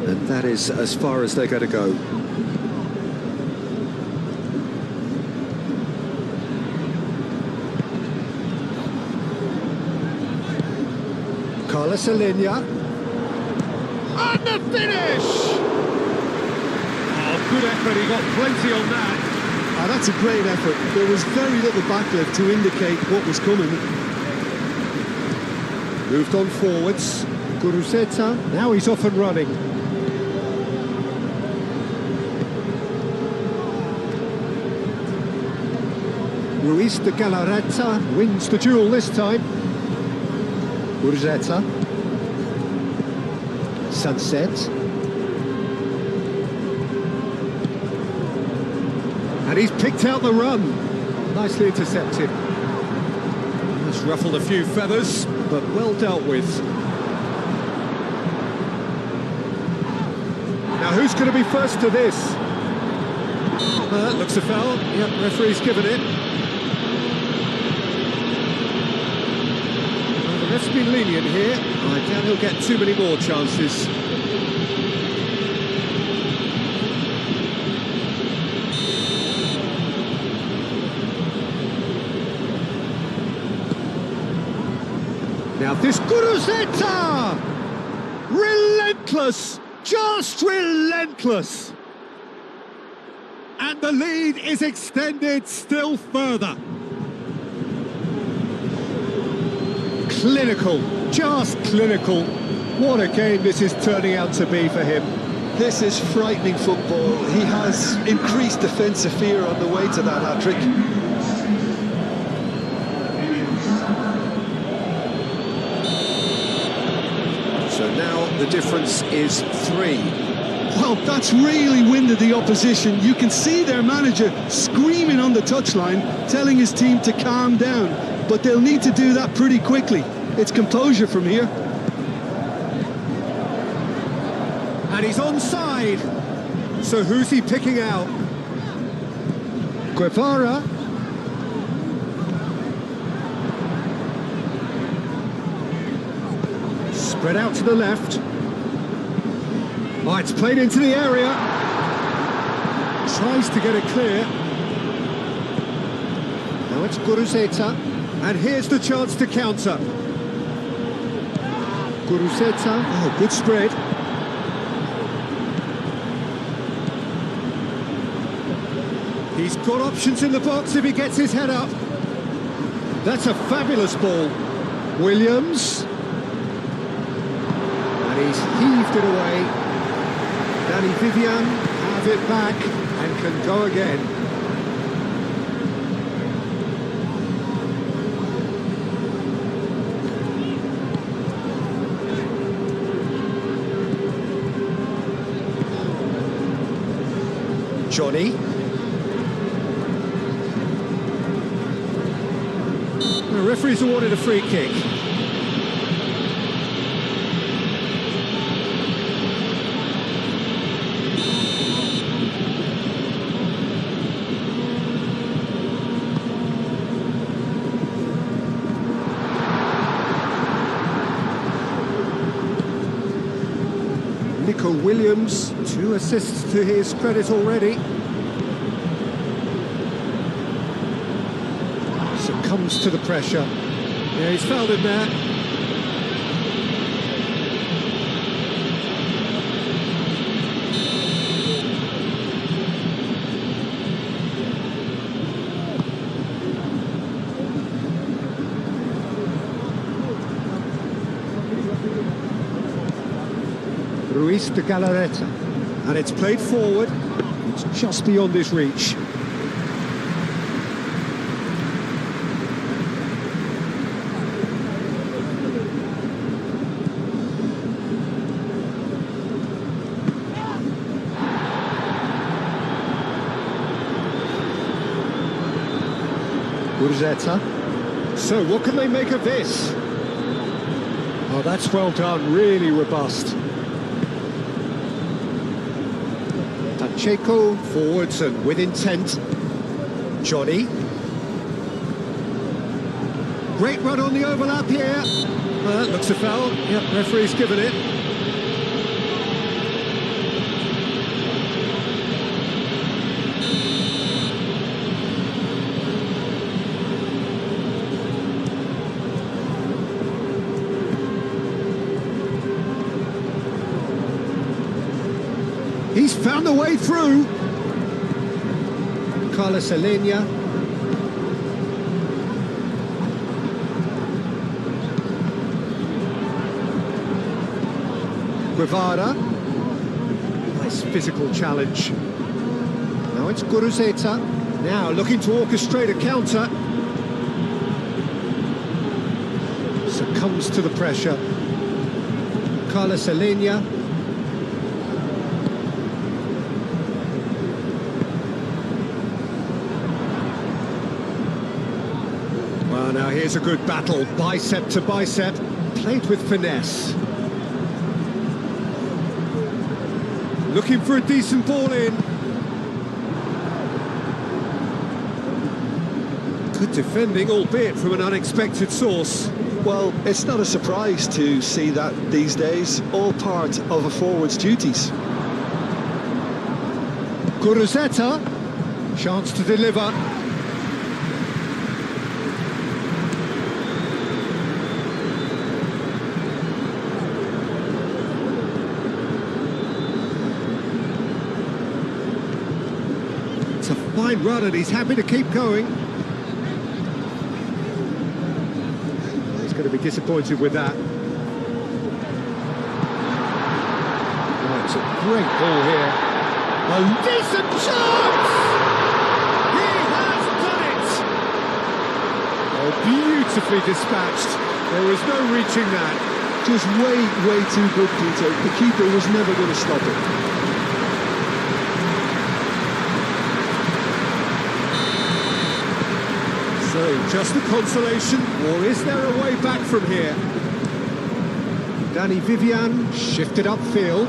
And that is as far as they're going to go. Carlos Alenia. And the finish! Oh, good effort, he got plenty on that. Oh, that's a great effort. There was very little backlift to indicate what was coming. Moved on forwards. Guruzeta, now he's off and running. Ruiz de Galarreta wins the duel this time. Guruzeta. Sunset. And he's picked out the run. Nicely intercepted. That's ruffled a few feathers, but well dealt with. Now who's going to be first to this? Looks a foul. Yep, referee's given it. Well, the ref's been lenient here. I doubt he'll get too many more chances. Now this Guruzeta! Relentless! Just relentless! And the lead is extended still further. Clinical, just clinical. What a game this is turning out to be for him. This is frightening football. He has increased defensive fear on the way to that hat-trick. So now the difference is 3. Well, that's really winded the opposition. You can see their manager screaming on the touchline, telling his team to calm down. But they'll need to do that pretty quickly. It's composure from here. And he's onside. So who's he picking out? Guevara. Spread out to the left. Oh, it's played into the area. Tries to get it clear. Now it's Guruzeta. And here's the chance to counter. Guruzeta. Oh, good spread. He's got options in the box if he gets his head up. That's a fabulous ball. Williams. And he's heaved it away. Danny Vivian has it back and can go again. Johnny. The referee's awarded a free kick. Nico Williams, 2 assists to his credit already. Succumbs to the pressure. Yeah, he's fouled him there. Ruiz de Galarreta, and it's played forward. It's just beyond his reach. Gurzeta. So what can they make of this? Oh, that's well done, really robust. Pacheco forwards and with intent. Johnny. Great run on the overlap here. Well, that looks a foul. Yep, referee's given it. He's found a way through. Carlos Alenia. Guevara. Nice physical challenge. Now it's Gurzeta. Now looking to orchestrate a counter. Succumbs to the pressure. Carlos Alenia. Well, now here's a good battle, bicep to bicep, played with finesse. Looking for a decent ball in. Good defending, albeit from an unexpected source. Well, it's not a surprise to see that these days, all part of a forward's duties. Gurzeta, chance to deliver. It's a fine run and he's happy to keep going. He's going to be disappointed with that. Oh, it's a great ball here. A decent chance! He has done it! Oh, beautifully dispatched. There was no reaching that. Just way too good, Peter. The keeper was never going to stop it. So, just a consolation, or is there a way back from here? Danny Vivian shifted upfield.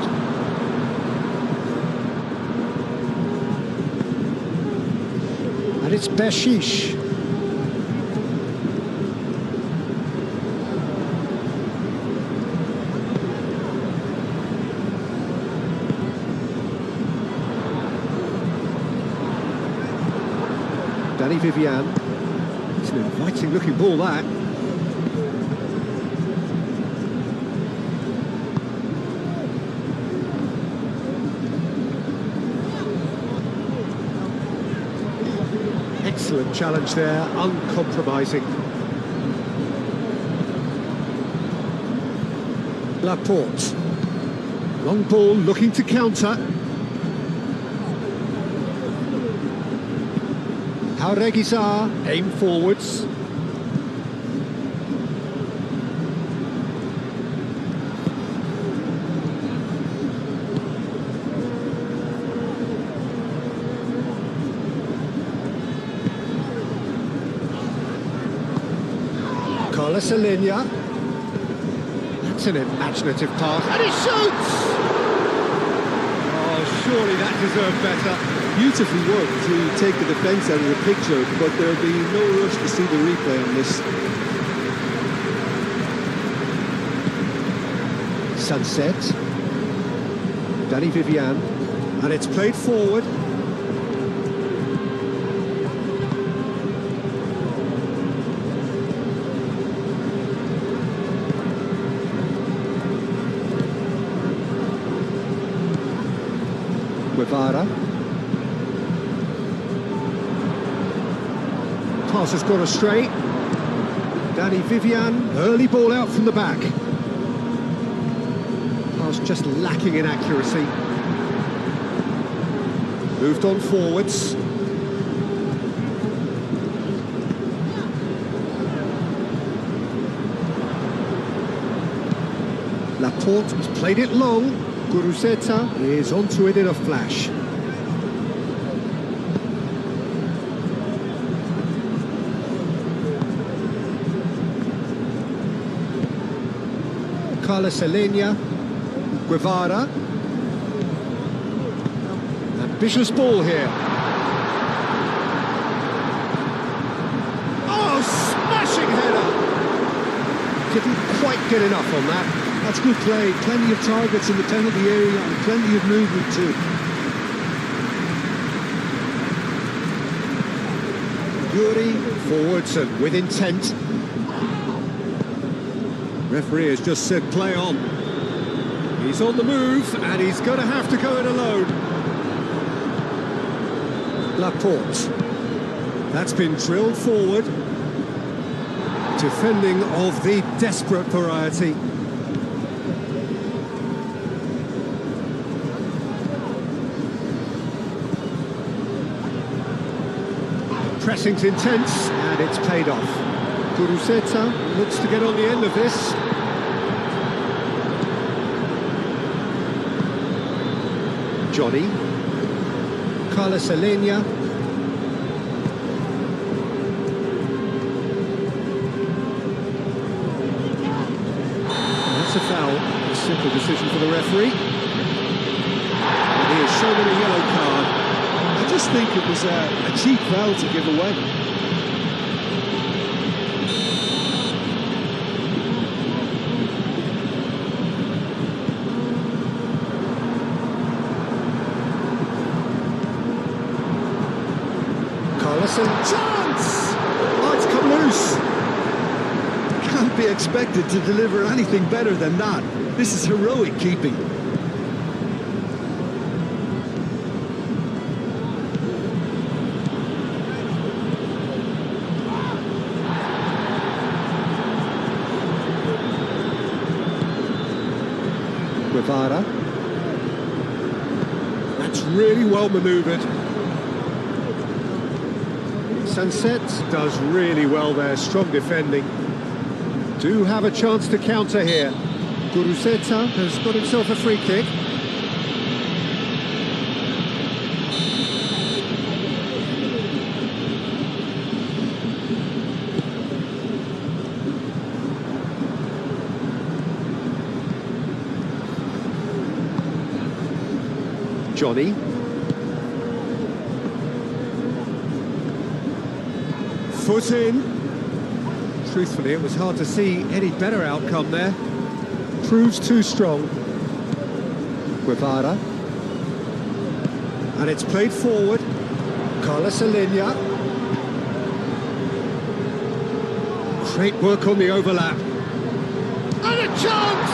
And it's Beshish. Danny Vivian. It's an inviting looking ball, that. Excellent challenge there, uncompromising. Laporte. Long ball looking to counter. Jauregui aim forwards. Carlos Alenia. That's an imaginative pass, and he shoots! Oh, surely that deserved better. Beautifully worked to take the defence out of the picture, but there'll be no rush to see the replay on this. Sunset. Danny Vivian. And it's played forward. Guevara. Pass has gone astray. Danny Vivian, early ball out from the back. Pass just lacking in accuracy. Moved on forwards. Laporte has played it long. Guruzeta is onto it in a flash. Carlos Alenia. Guevara. Ambitious ball here. Oh, smashing header! Didn't quite get enough on that. That's good play. Plenty of targets in the penalty area and plenty of movement too. Yuri forwards and with intent. Referee has just said play on. He's on the move and he's going to have to go it alone. Laporte. That's been drilled forward. Defending of the desperate variety. Pressing's intense and it's paid off. Guruzeta looks to get on the end of this. Johnny. Carlos Alenia. That's a foul. A simple decision for the referee. And he has shown him a yellow card. I just think it was a cheap foul to give away. Chance! Oh, it's come loose. Can't be expected to deliver anything better than that. This is heroic keeping. Guevara. That's really well manoeuvred. Sunset does really well there, strong defending. Do have a chance to counter here. Guruzeta has got himself a free kick. Johnny. Foot in. Truthfully, it was hard to see any better outcome there. Proves too strong. Guevara. And it's played forward. Carlos Alenia. Great work on the overlap. And a chance!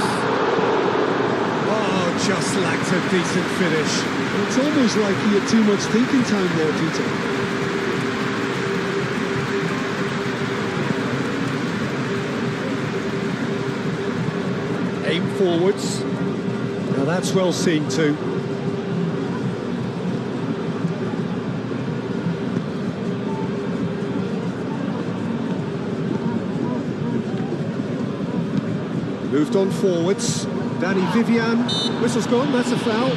Oh, just lacked a decent finish. It's almost like he had too much thinking time there, Peter. Aim forwards. Now that's well seen too. Moved on forwards. Danny Vivian. Whistle's gone, that's a foul.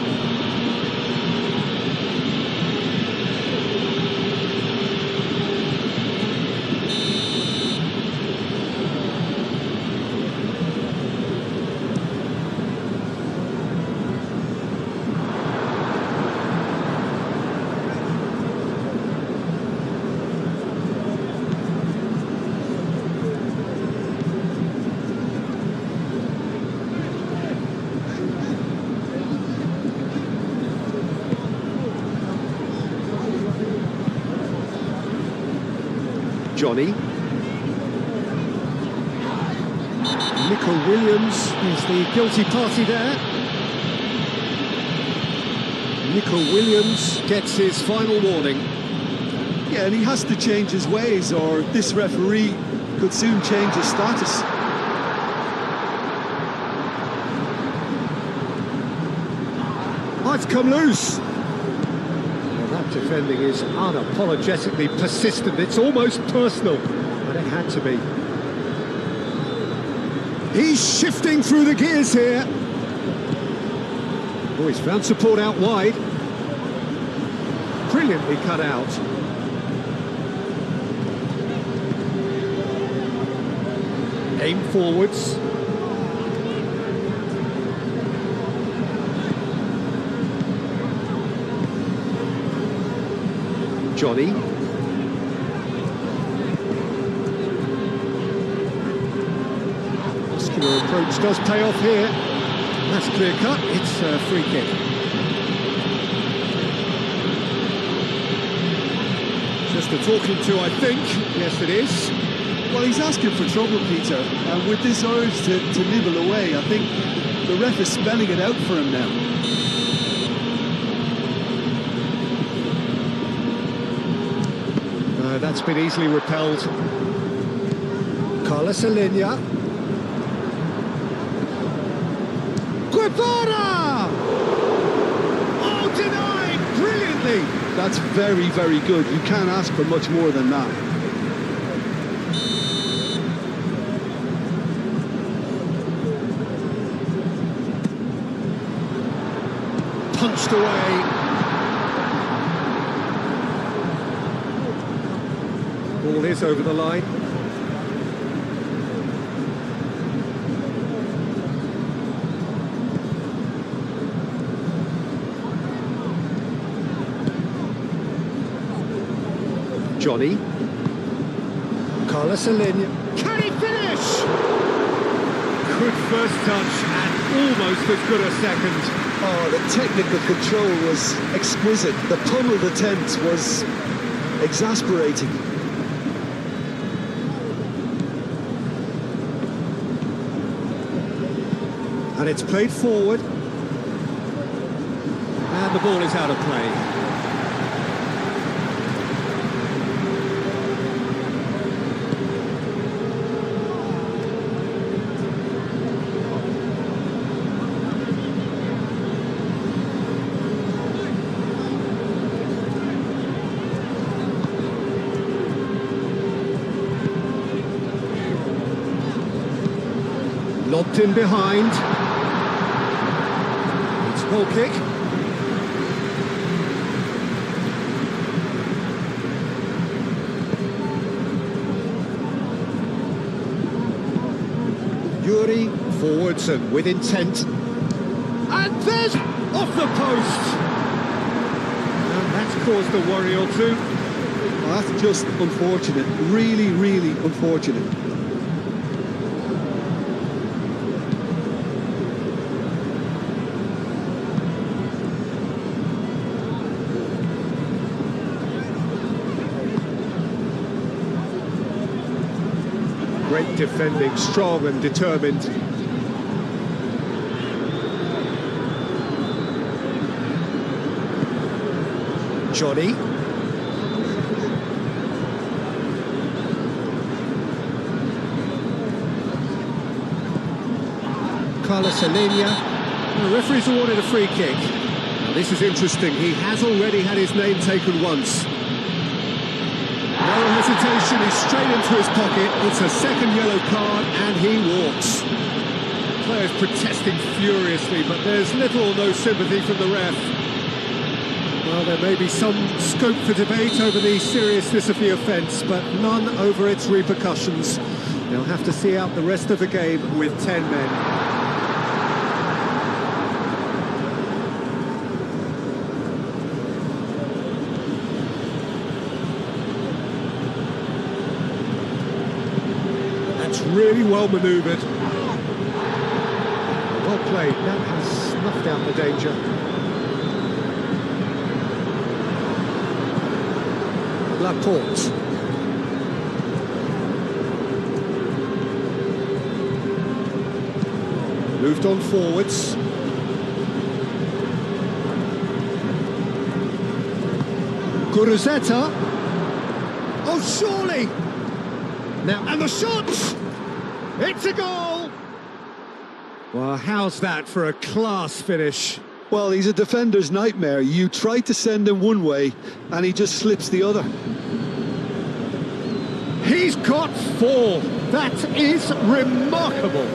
Johnny. Nico Williams is the guilty party there. Nico Williams gets his final warning. Yeah, and he has to change his ways, or this referee could soon change his status. Oh, it's come loose. Well, that defending is unapologetically persistent. It's almost personal, but it had to be. He's shifting through the gears here. Oh, he's found support out wide. Brilliantly cut out. Aim forwards. Johnny. Muscular approach does pay off here. That's clear cut. It's a free kick. Just a talking to, I think. Yes, it is. Well, he's asking for trouble, Peter, and with this urge to nibble away, I think the ref is spelling it out for him now. That's been easily repelled. Carlos Alenia. Guevara! Oh, denied brilliantly! That's very, very good. You can't ask for much more than that. Punched away. Ball is over the line. Johnny. Carlos Alenia. Can he finish? Good first touch and almost as good a second. Oh, the technical control was exquisite. The pummeled attempt was exasperating. And it's played forward. And the ball is out of play. Lobbed in behind. It's goal kick. Yuri forwards and with intent. And there's off the post. And that's caused a worry or two. Well, that's just unfortunate. Really, really unfortunate. Great defending, strong and determined. Johnny. Carlos Alenia. The referee's awarded a free kick. Now, this is interesting. He has already had his name taken once. No hesitation, he's straight into his pocket. It's a second yellow card and he walks. The player's protesting furiously, but there's little or no sympathy from the ref. Well, there may be some scope for debate over the seriousness of the offence, but none over its repercussions. They'll have to see out the rest of the game with 10 men. Really well manoeuvred. Well played. That has snuffed out the danger. Laporte. Moved on forwards. Guruzeta. Oh, surely! Now, and the shot! It's a goal! Well, how's that for a class finish? Well, he's a defender's nightmare. You try to send him one way, and he just slips the other. He's got 4. That is remarkable.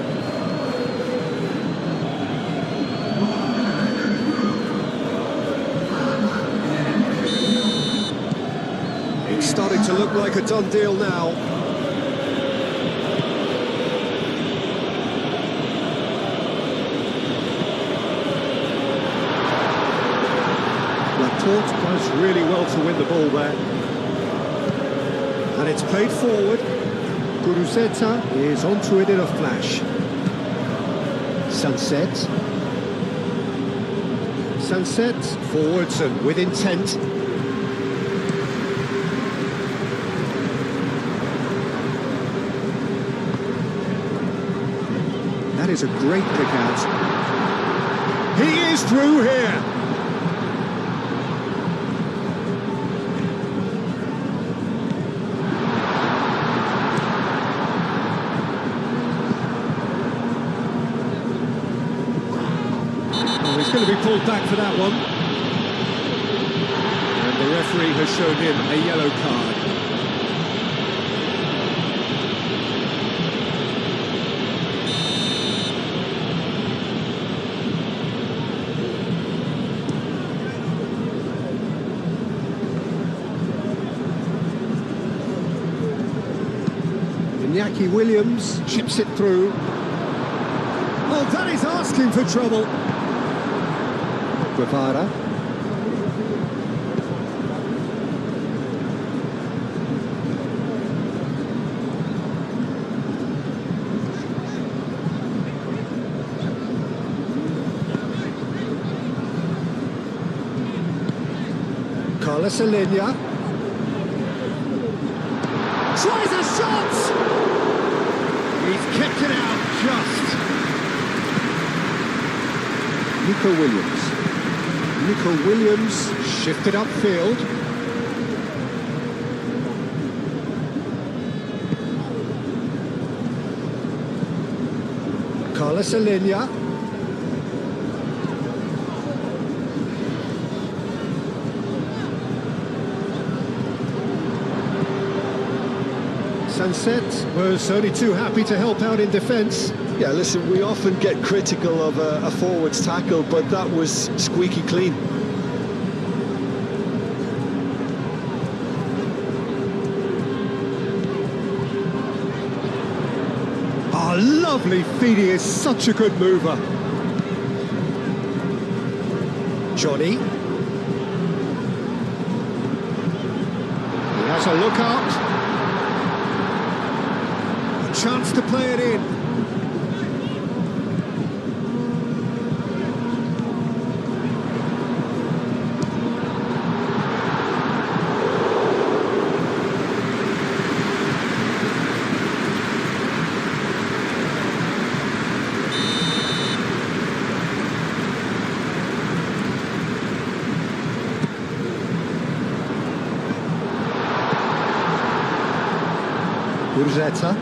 It's starting to look like a done deal now. Laporte does really well to win the ball there. And it's played forward. Guruzeta is onto it in a flash. Sunset forwards and with intent. That is a great kick out. He is through here. He's going to be pulled back for that one. And the referee has shown him a yellow card. Iñaki Williams chips it through. Oh, that is asking for trouble. Guevara. Carlos Alenia. Tries a shot! He's kicked it out just. Nico Williams shifted upfield. Carlos Alenia. Sunset was only too happy to help out in defence. Yeah, listen, we often get critical of a forward's tackle, but that was squeaky clean. Oh, lovely feed, he is such a good mover. Johnny. He has a look out. A chance to play it in. Guruzeta.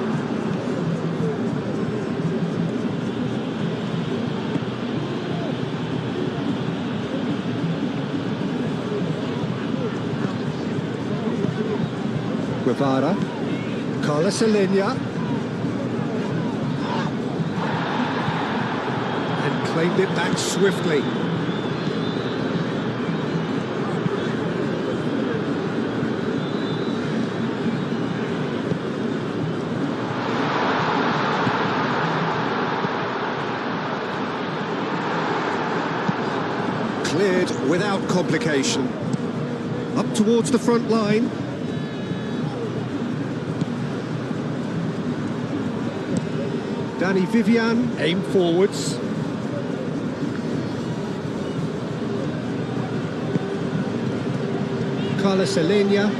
Guevara. Carlos Alenia. And claimed it back swiftly. Cleared without complication. Up towards the front line. Danny Vivian, aim forwards. Carlos Alenia.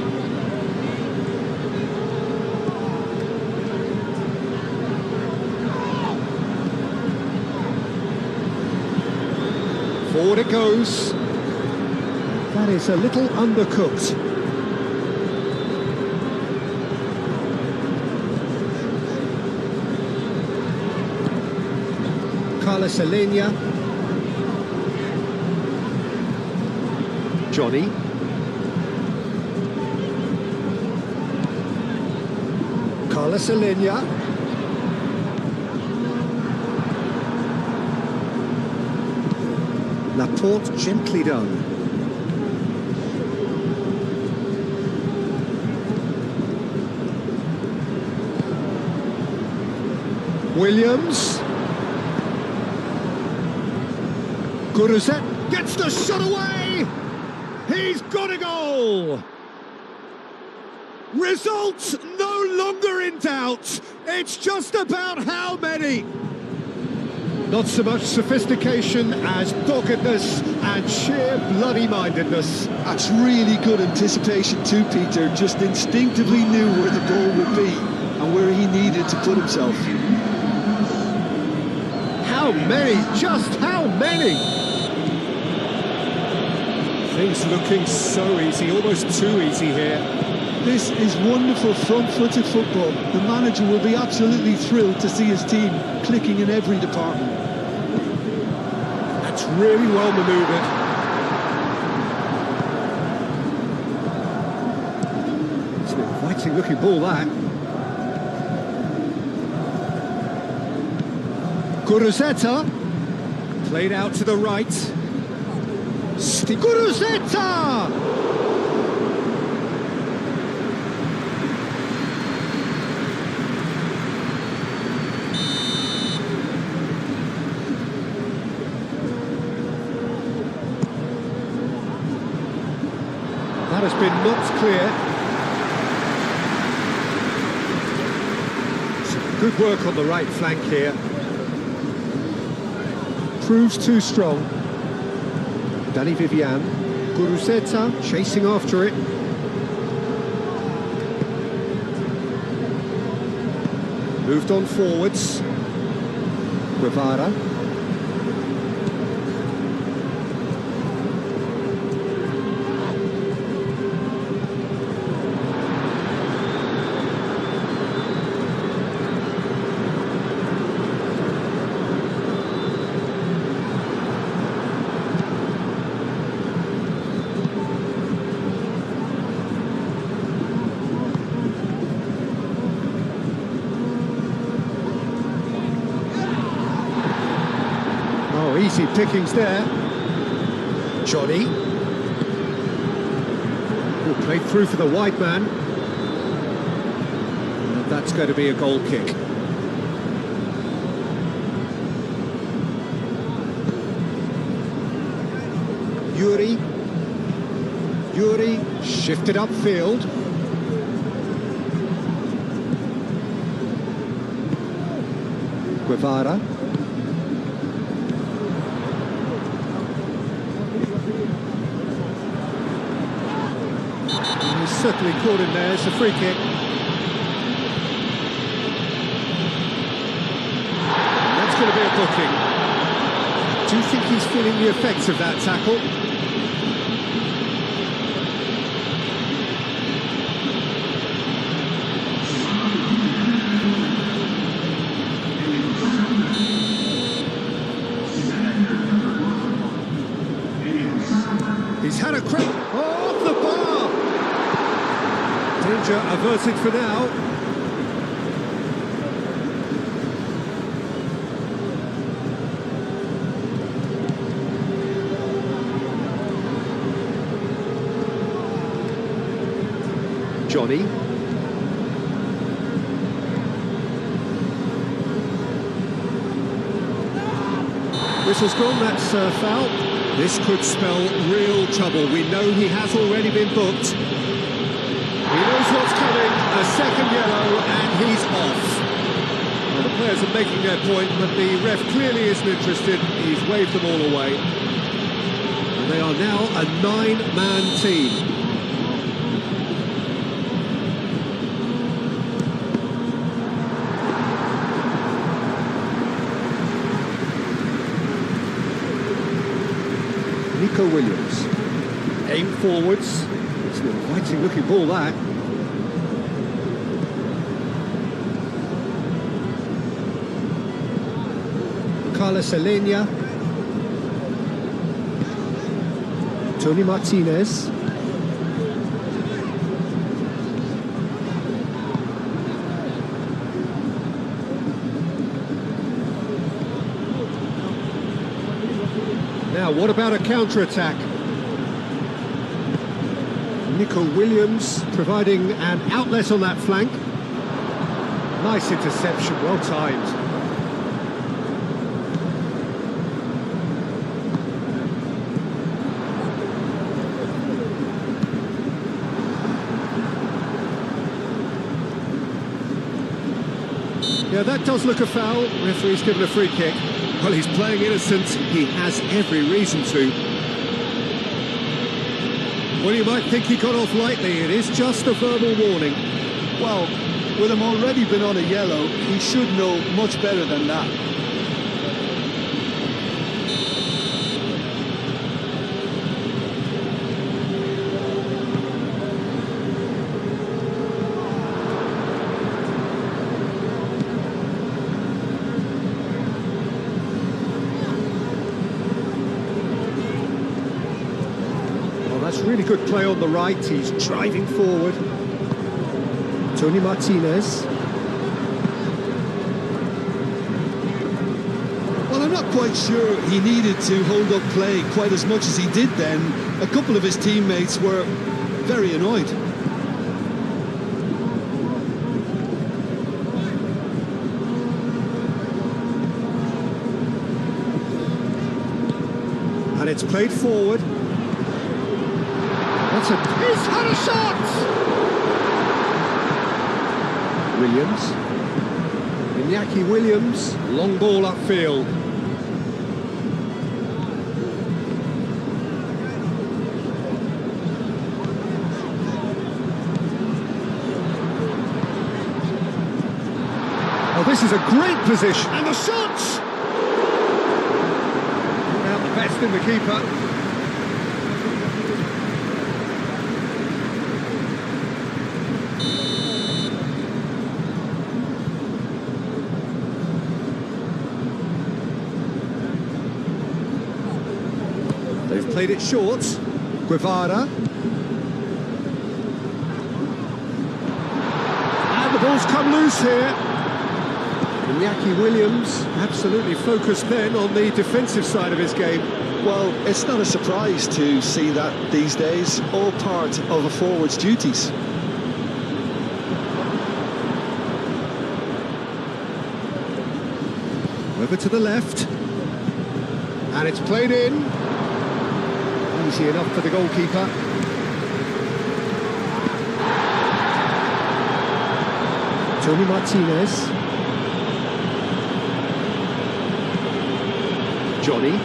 Forward it goes. That is a little undercooked. Carlos Alenia. Johnny. Carlos Alenia. Laporte gently done. Williams. Guruzet gets the shot away! He's got a goal! Results no longer in doubt. It's just about how many. Not so much sophistication as doggedness and sheer bloody-mindedness. That's really good anticipation too, Peter. Just instinctively knew where the ball would be and where he needed to put himself. How many? Just how many? Things looking so easy, almost too easy here. This is wonderful front-footed football. The manager will be absolutely thrilled to see his team clicking in every department. That's really well manoeuvred. It's an inviting looking ball, that. Guruzeta, played out to the right. Guruzeta! That has been knocked clear. Some good work on the right flank here. Proves too strong. Dani Vivian, Guruzeta chasing after it. Moved on forwards. Guevara. Easy pickings there. Johnny. Oh, played through for the wide man. And that's going to be a goal kick. Yuri shifted upfield. Guevara. Certainly caught him there. It's a free kick. That's going to be a booking. Do you think he's feeling the effects of that tackle? He's had a crack off the bar. Danger averted for now. Johnny. Whistle's gone, that's foul. This could spell real trouble. We know he has already been booked. He knows what's coming, a second yellow, and he's off. Well, the players are making their point, but the ref clearly isn't interested. He's waved them all away. And they are now a 9-man team. Nico Williams. Aim forwards. It's an inviting looking ball, that. Carlos Alenia. Tony Martinez. Now, what about a counter-attack? Nico Williams providing an outlet on that flank. Nice interception, well timed. Yeah, that does look a foul. Referee's given a free kick. Well, he's playing innocent. He has every reason to. Well, you might think he got off lightly. It is just a verbal warning. Well, with him already been on a yellow, he should know much better than that. That's really good play on the right. He's driving forward. Tony Martinez. Well, I'm not quite sure he needed to hold up play quite as much as he did then. A couple of his teammates were very annoyed. And it's played forward. He's had a shot! Williams. Iñaki Williams. Long ball upfield. Oh, this is a great position. And the shot! Out the best in the keeper. They've played it short. Guevara. And the ball's come loose here. Iñaki Williams absolutely focused then on the defensive side of his game. Well, it's not a surprise to see that these days, all part of a forward's duties. Over to the left. And it's played in. Easy enough for the goalkeeper. Tony Martinez. Johnny.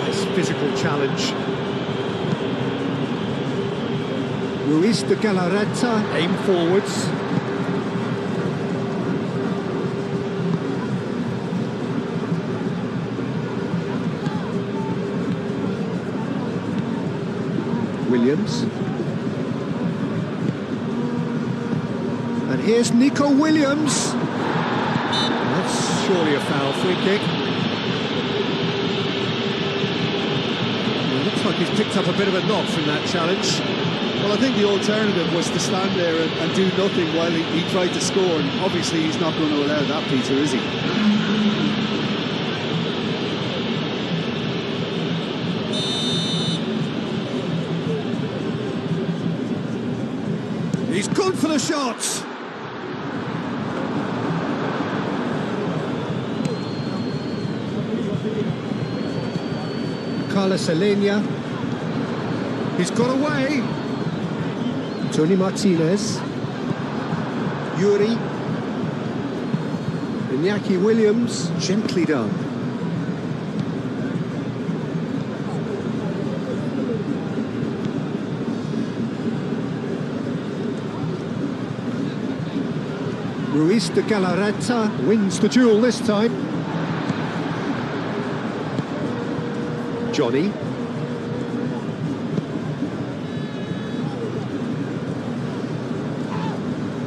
Nice physical challenge. Ruiz de Galarreta. Aim forwards. Williams. And here's Nico Williams. That's surely a foul. Free kick. Well, looks like he's picked up a bit of a knock from that challenge. Well, I think the alternative was to stand there and do nothing while he tried to score, and obviously he's not going to allow that, Peter, is he? He's gone for the shot. Carlos Alenia. He's got away. Tony Martinez. Yuri. Iñaki Williams. Gently done. Ruiz de Galarreta wins the duel this time. Johnny.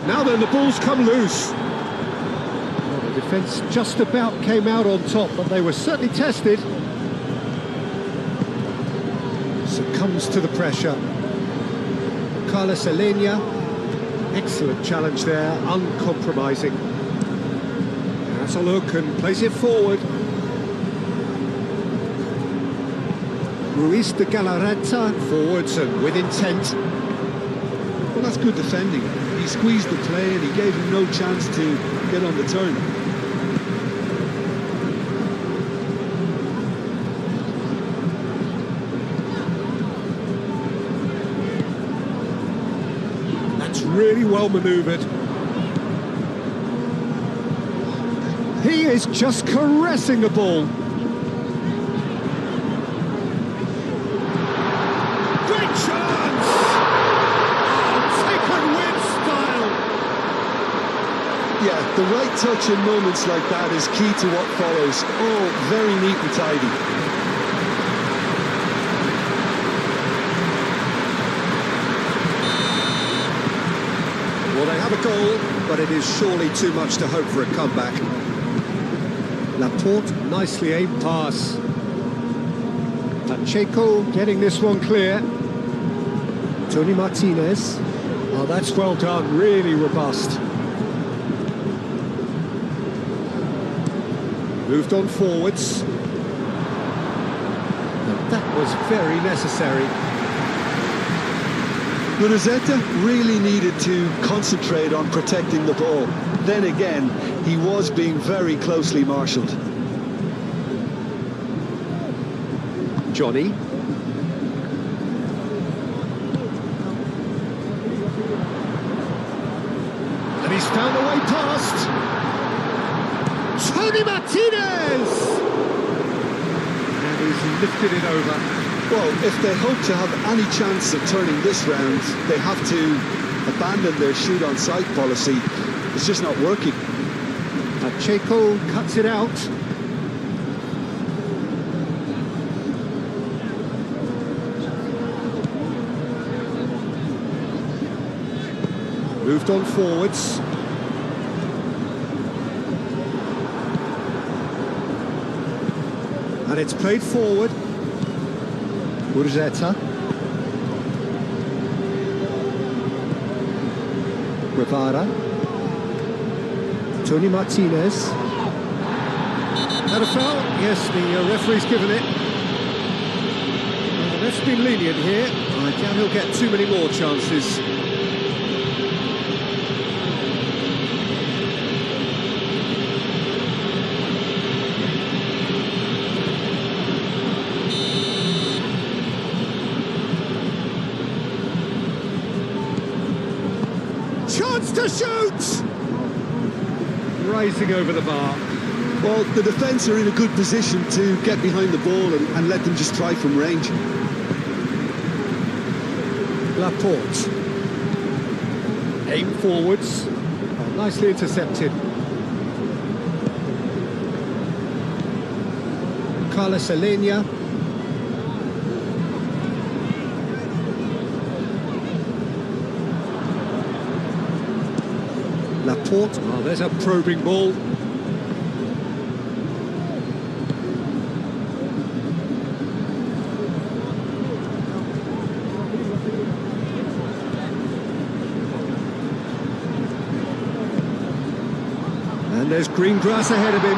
Now then, the ball's come loose. Well, the defence just about came out on top, but they were certainly tested. Succumbs to the pressure. Carlos Alenia. Excellent challenge there, uncompromising. Has a look and plays it forward. Ruiz de Galarreta, forwards and with intent. Well, that's good defending. He squeezed the play and he gave him no chance to get on the turn. That's really well manoeuvred. He is just caressing the ball. Great chance! Oh, taken with style. Yeah, the right touch in moments like that is key to what follows. Oh, very neat and tidy. Well, they have a goal, but it is surely too much to hope for a comeback. Laporte, nicely aimed pass. Pacheco getting this one clear. Tony Martinez. Oh, that's well done, really robust. Moved on forwards. And that was very necessary. Guruzzeta really needed to concentrate on protecting the ball. Then again, he was being very closely marshalled. Johnny. And he's found a way past. Tony Martinez! And he's lifted it over. Well, if they hope to have any chance of turning this round, they have to abandon their shoot-on-sight policy. It's just not working. Pacheco cuts it out. Moved on forwards. And it's played forward. Guruzzeta. Guevara. Tony Martinez. That a foul? Yes, the referee's given it. Well, the ref's been lenient here. I doubt he'll get too many more chances. Chance to shoot! Rising over the bar. Well, the defence are in a good position to get behind the ball and let them just try from range. Laporte. Aim forwards. Oh, nicely intercepted. Carlos Alenia. Laporte. Oh, there's a probing ball. And there's green grass ahead of him.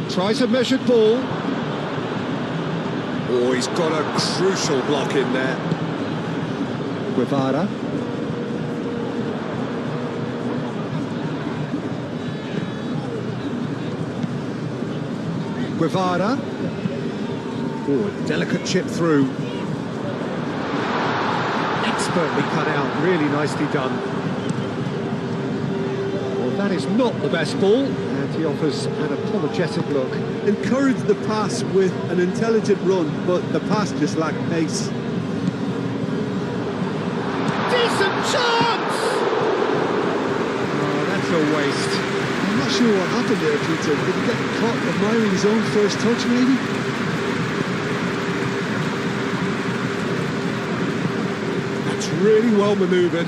Tries a measured ball. Oh, he's got a crucial block in there. Guevara. Guevara. Oh, a delicate chip through. Expertly cut out, really nicely done. Well, Well, that is not the best ball, and he offers an apologetic look. Encouraged the pass with an intelligent run, but the pass just lacked pace. Decent chance! Oh, that's a waste. I'm not sure what happened there, Peter. Did he get caught admiring his own first touch, maybe? That's really well manoeuvred.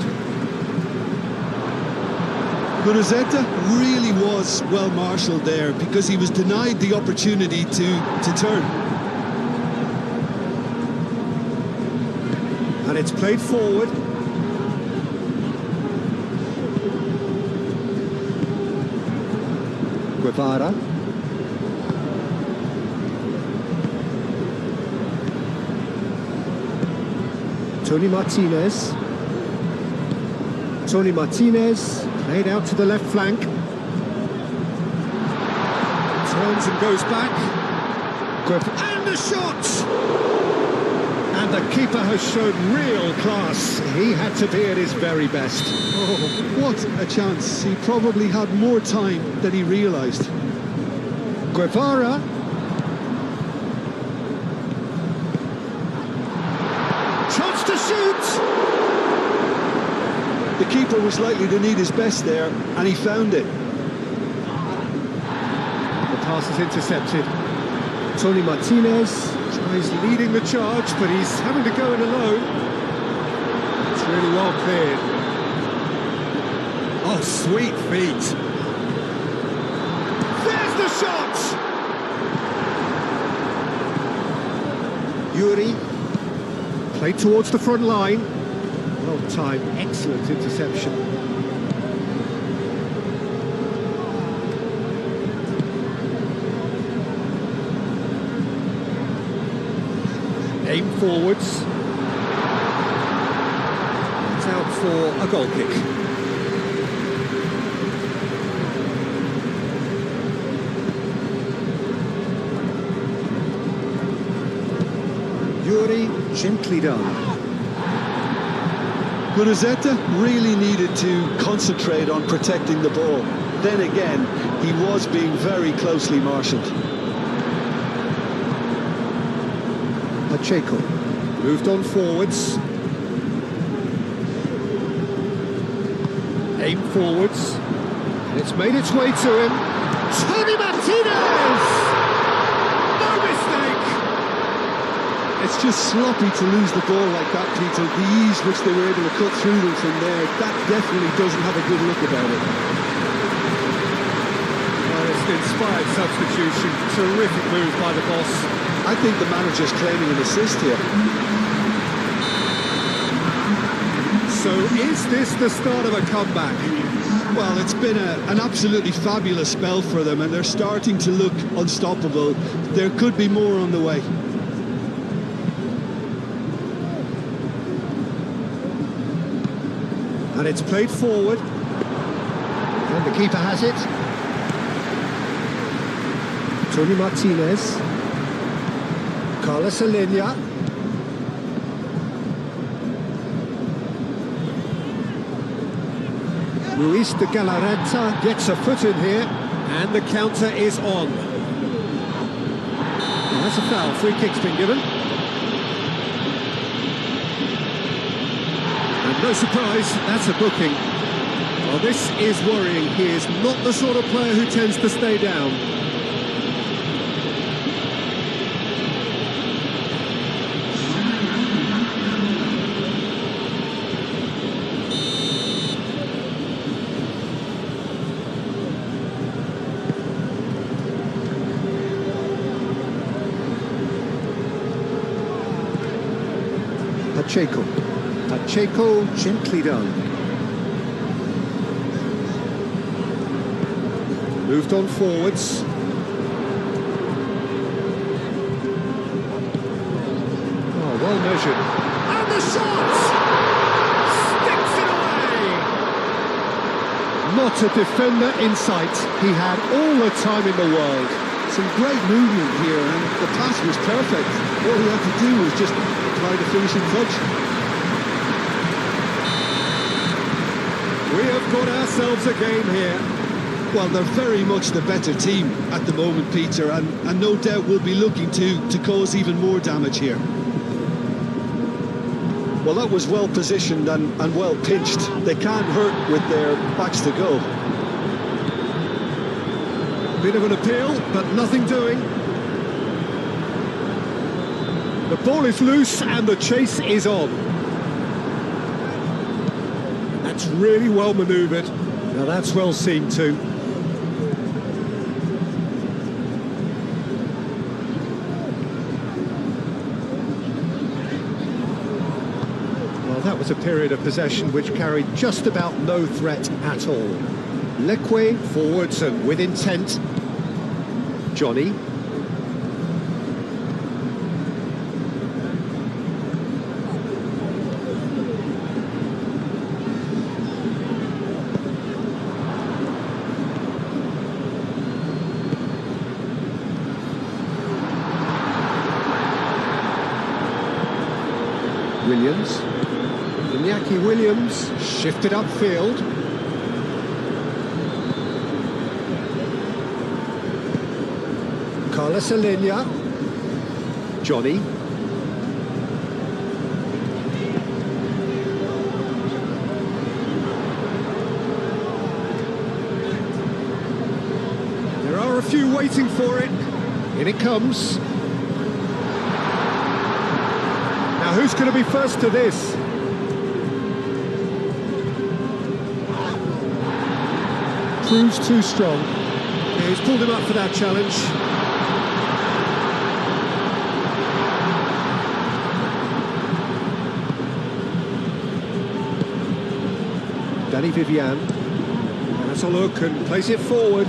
Guruzzetta really was well marshalled there because he was denied the opportunity to turn. And it's played forward. Guevara. Tony Martinez. Tony Martinez. Played out to the left flank. Turns and goes back. And the shot! And the keeper has shown real class. He had to be at his very best. Oh, what a chance. He probably had more time than he realised. Guevara. Chance to shoot! The keeper was likely to need his best there, and he found it. The pass is intercepted. Tony Martinez tries leading the charge, but he's having to go in alone. It's really well cleared. Oh, sweet feet. There's the shot! Yuri. Played towards the front line. Well timed, excellent interception. Aim forwards. It's out for a goal kick. Yuri, gently done. Guruzzetta really needed to concentrate on protecting the ball. Then again, he was being very closely marshalled. Pacheco moved on forwards. Aim forwards. And it's made its way to him. Tony Martinez! No mistake! It's just sloppy to lose the ball like that, Peter. The ease which they were able to cut through them from there, that definitely doesn't have a good look about it. Well, it's an inspired substitution. Terrific move by the boss. I think the manager's claiming an assist here. So is this the start of a comeback? Well, it's been an absolutely fabulous spell for them, and they're starting to look unstoppable. There could be more on the way. And it's played forward. And the keeper has it. Tony Martinez. Carlos Alenia. Luis de Galarreta gets a foot in here, and the counter is on. Well, that's a foul. Free kick's been given. And no surprise, that's a booking. Well, this is worrying. He is not the sort of player who tends to stay down. Pacheco, gently done. Moved on forwards. Oh, well measured. And the shot! Sticks it away! Not a defender in sight. He had all the time in the world. Some great movement here, and the pass was perfect. All he had to do was just apply the finishing touch. We have got ourselves a game here. Well, they're very much the better team at the moment, Peter, and no doubt will be looking to cause even more damage here. Well, that was well positioned and well pitched. They can't hurt with their backs to goal. Bit of an appeal, but nothing doing. The ball is loose and the chase is on. That's really well manoeuvred. Now that's well seen too. Well, that was a period of possession which carried just about no threat at all. Leque forwards and with intent. Johnny. Williams. Iñaki Williams shifted upfield. Carlos Alenia. Johnny. There are a few waiting for it. In it comes. Now who's going to be first to this? Proves too strong. Yeah, he's pulled him up for that challenge. Danny Vivian. Has a look and plays it forward.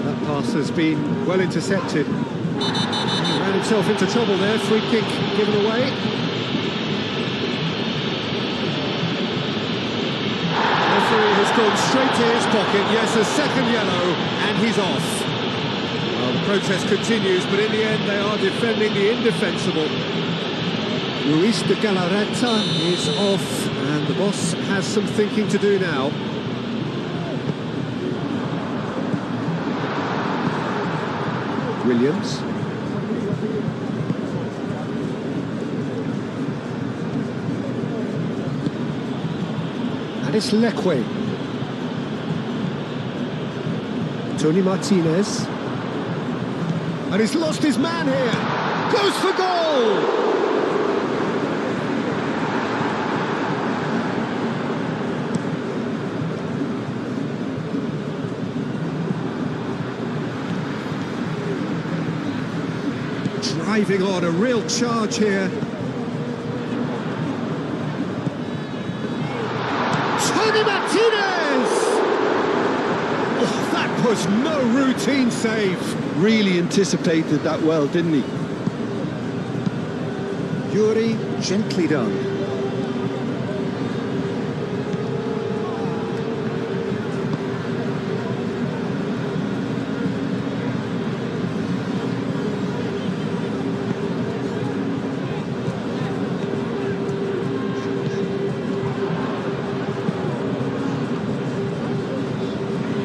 That pass has been well intercepted. He ran himself into trouble there. Free kick given away. Referee has gone straight to his pocket. Yes, a second yellow, and he's off. Well, the protest continues, but in the end they are defending the indefensible. Luis de Galarreta is off, and the boss has some thinking to do now. Williams. And it's Leque. Tony Martinez. And he's lost his man here. Goes for goal! Driving on, a real charge here. Tony Martinez! Oh, that was no routine save. Really anticipated that well, didn't he? Yuri, gently done.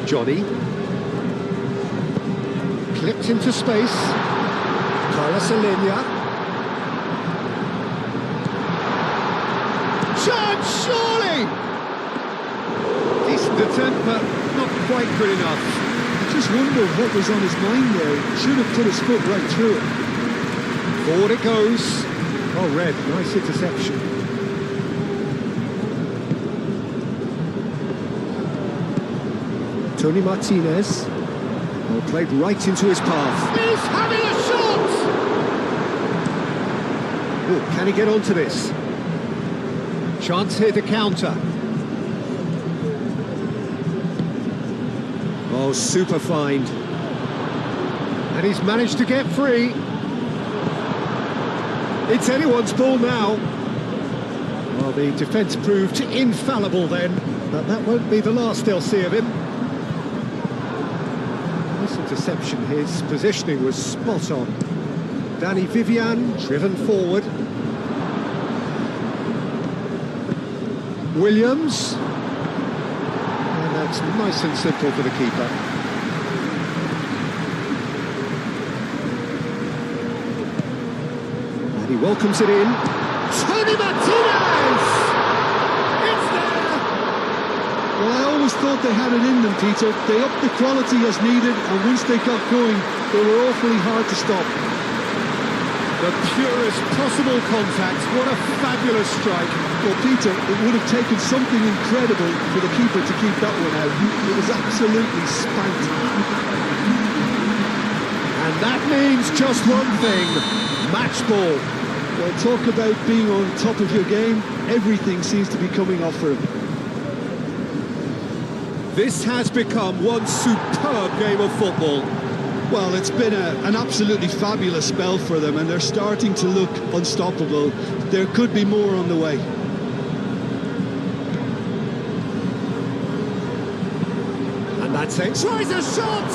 Johnny. Clipped into space. Carlos Alenia. Chance, surely! Decent attempt, but not quite good enough. I just wonder what was on his mind there. Should have put his foot right through it. Forward it goes. Oh, Red, nice interception. Tony Martinez. Well, played right into his path. He's having a shot! Oh, can he get onto this? Chance here to counter. Oh, super find. And he's managed to get free. It's anyone's ball now. Well, the defence proved infallible then, but that won't be the last they'll see of him. Interception, his positioning was spot on. Danny Vivian driven forward. Williams. And that's nice and simple for the keeper. And he welcomes it in. Tony Martinez! It's there! Well, I always thought they had it in them, Peter. They upped the quality as needed, and once they got going, they were awfully hard to stop. The purest possible contact. What a fabulous strike. Well, Peter, it would have taken something incredible for the keeper to keep that one out. It was absolutely spanked. And that means just one thing. Match ball. Well, talk about being on top of your game. Everything seems to be coming off for him. This has become one superb game of football. Well, it's been an absolutely fabulous spell for them, and they're starting to look unstoppable. There could be more on the way. And that's it. Tries a shot!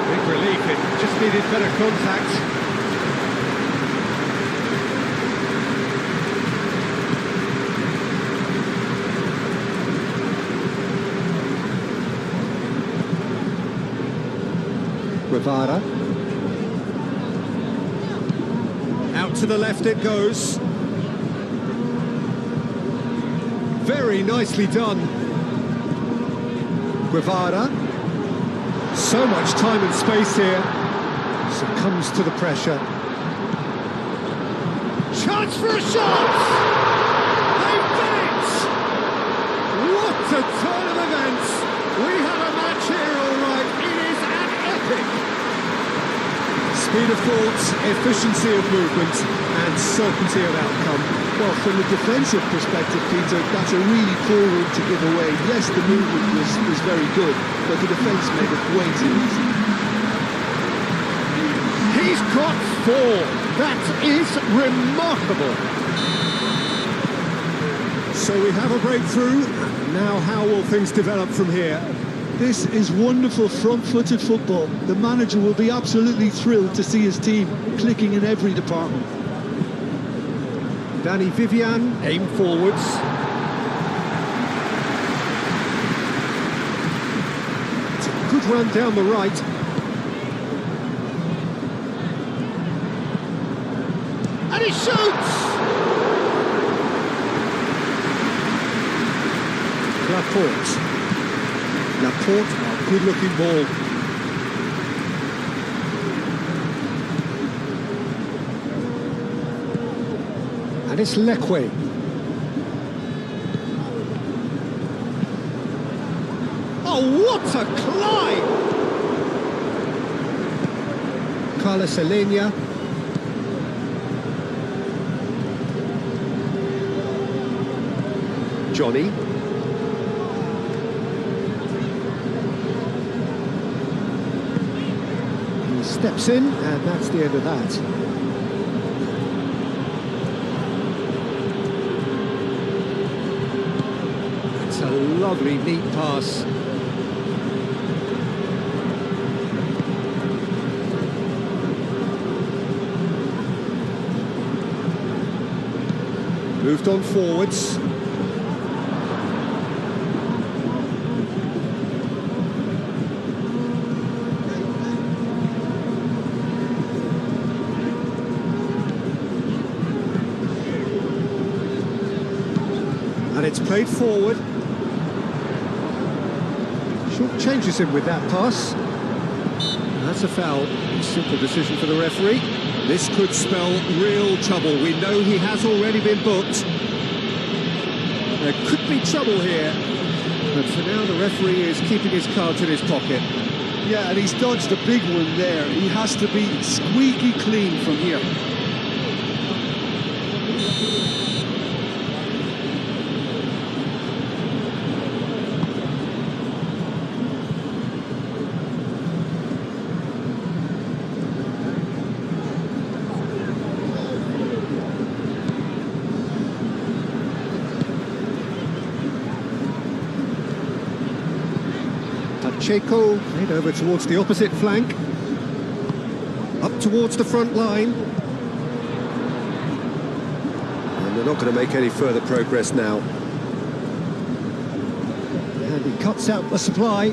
Big relief, it just needed better contact. Guevara. Out to the left it goes. Very nicely done. Guevara. So much time and space here. Succumbs to the pressure. Chance for a shot! They've done it! What a turn of events! We have a match here, all right. It is an epic. Speed of thought, efficiency of movement, and certainty of outcome. Well, from a defensive perspective, Peter, that's a really poor one to give away. Yes, the movement was very good, but the defence made it way too easy. He's got 4. That is remarkable. So we have a breakthrough. Now how will things develop from here? This is wonderful front-footed football. The manager will be absolutely thrilled to see his team clicking in every department. Danny Vivian, aim forwards. It's a good run down the right. And he shoots! Laporte, a good-looking ball. And it's Lekwe. Oh, what a climb! Carlos Elena. Johnny. Steps in, and that's the end of that. It's a lovely, neat pass. Moved on forwards. And it's played forward. Short changes him with that pass. That's a foul. Simple decision for the referee. This could spell real trouble. We know he has already been booked. There could be trouble here. But for now, the referee is keeping his cards in his pocket. Yeah, and he's dodged a big one there. He has to be squeaky clean from here. Pacheco played over towards the opposite flank. Up towards the front line. And they're not going to make any further progress now. He cuts out the supply.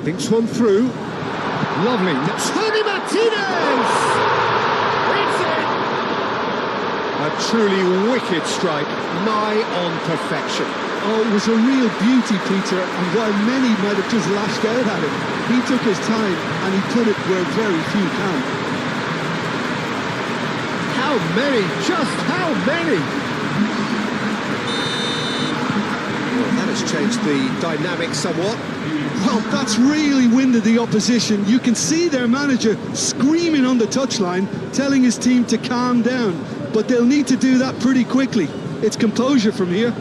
Thinks one through. Lovely. Tony Martinez! It's it! A truly wicked strike, nigh on perfection. Oh, it was a real beauty, Peter, and while many might have just lashed out at him, he took his time and he put it where very few can. How many? Just how many? Well, that has changed the dynamic somewhat. Well, that's really winded the opposition. You can see their manager screaming on the touchline, telling his team to calm down, but they'll need to do that pretty quickly. It's composure from here.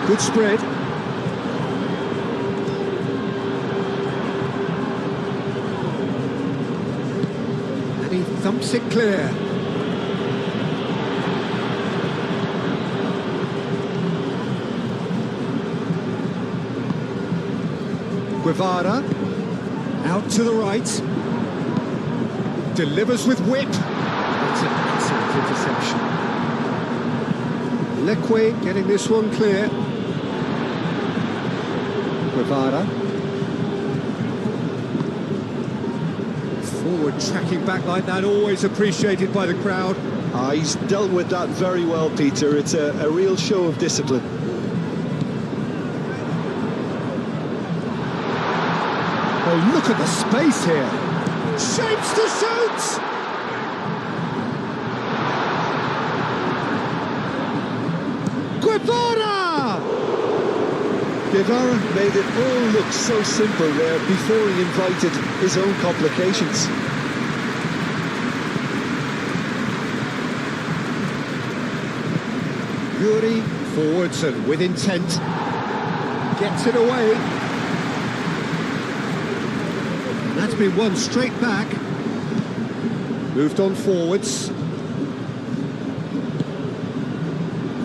Good spread. And he thumps it clear. Guevara, out to the right. Delivers with whip. That's an excellent interception. Leque getting this one clear. Guevara. Forward tracking back like that, always appreciated by the crowd. He's dealt with that very well, Peter. It's a real show of discipline. Oh, look at the space here. Shapes to shoot! Guevara! Guevara made it all look so simple there before he invited his own complications. Yuri forwards and with intent. Gets it away. That's been won straight back. Moved on forwards.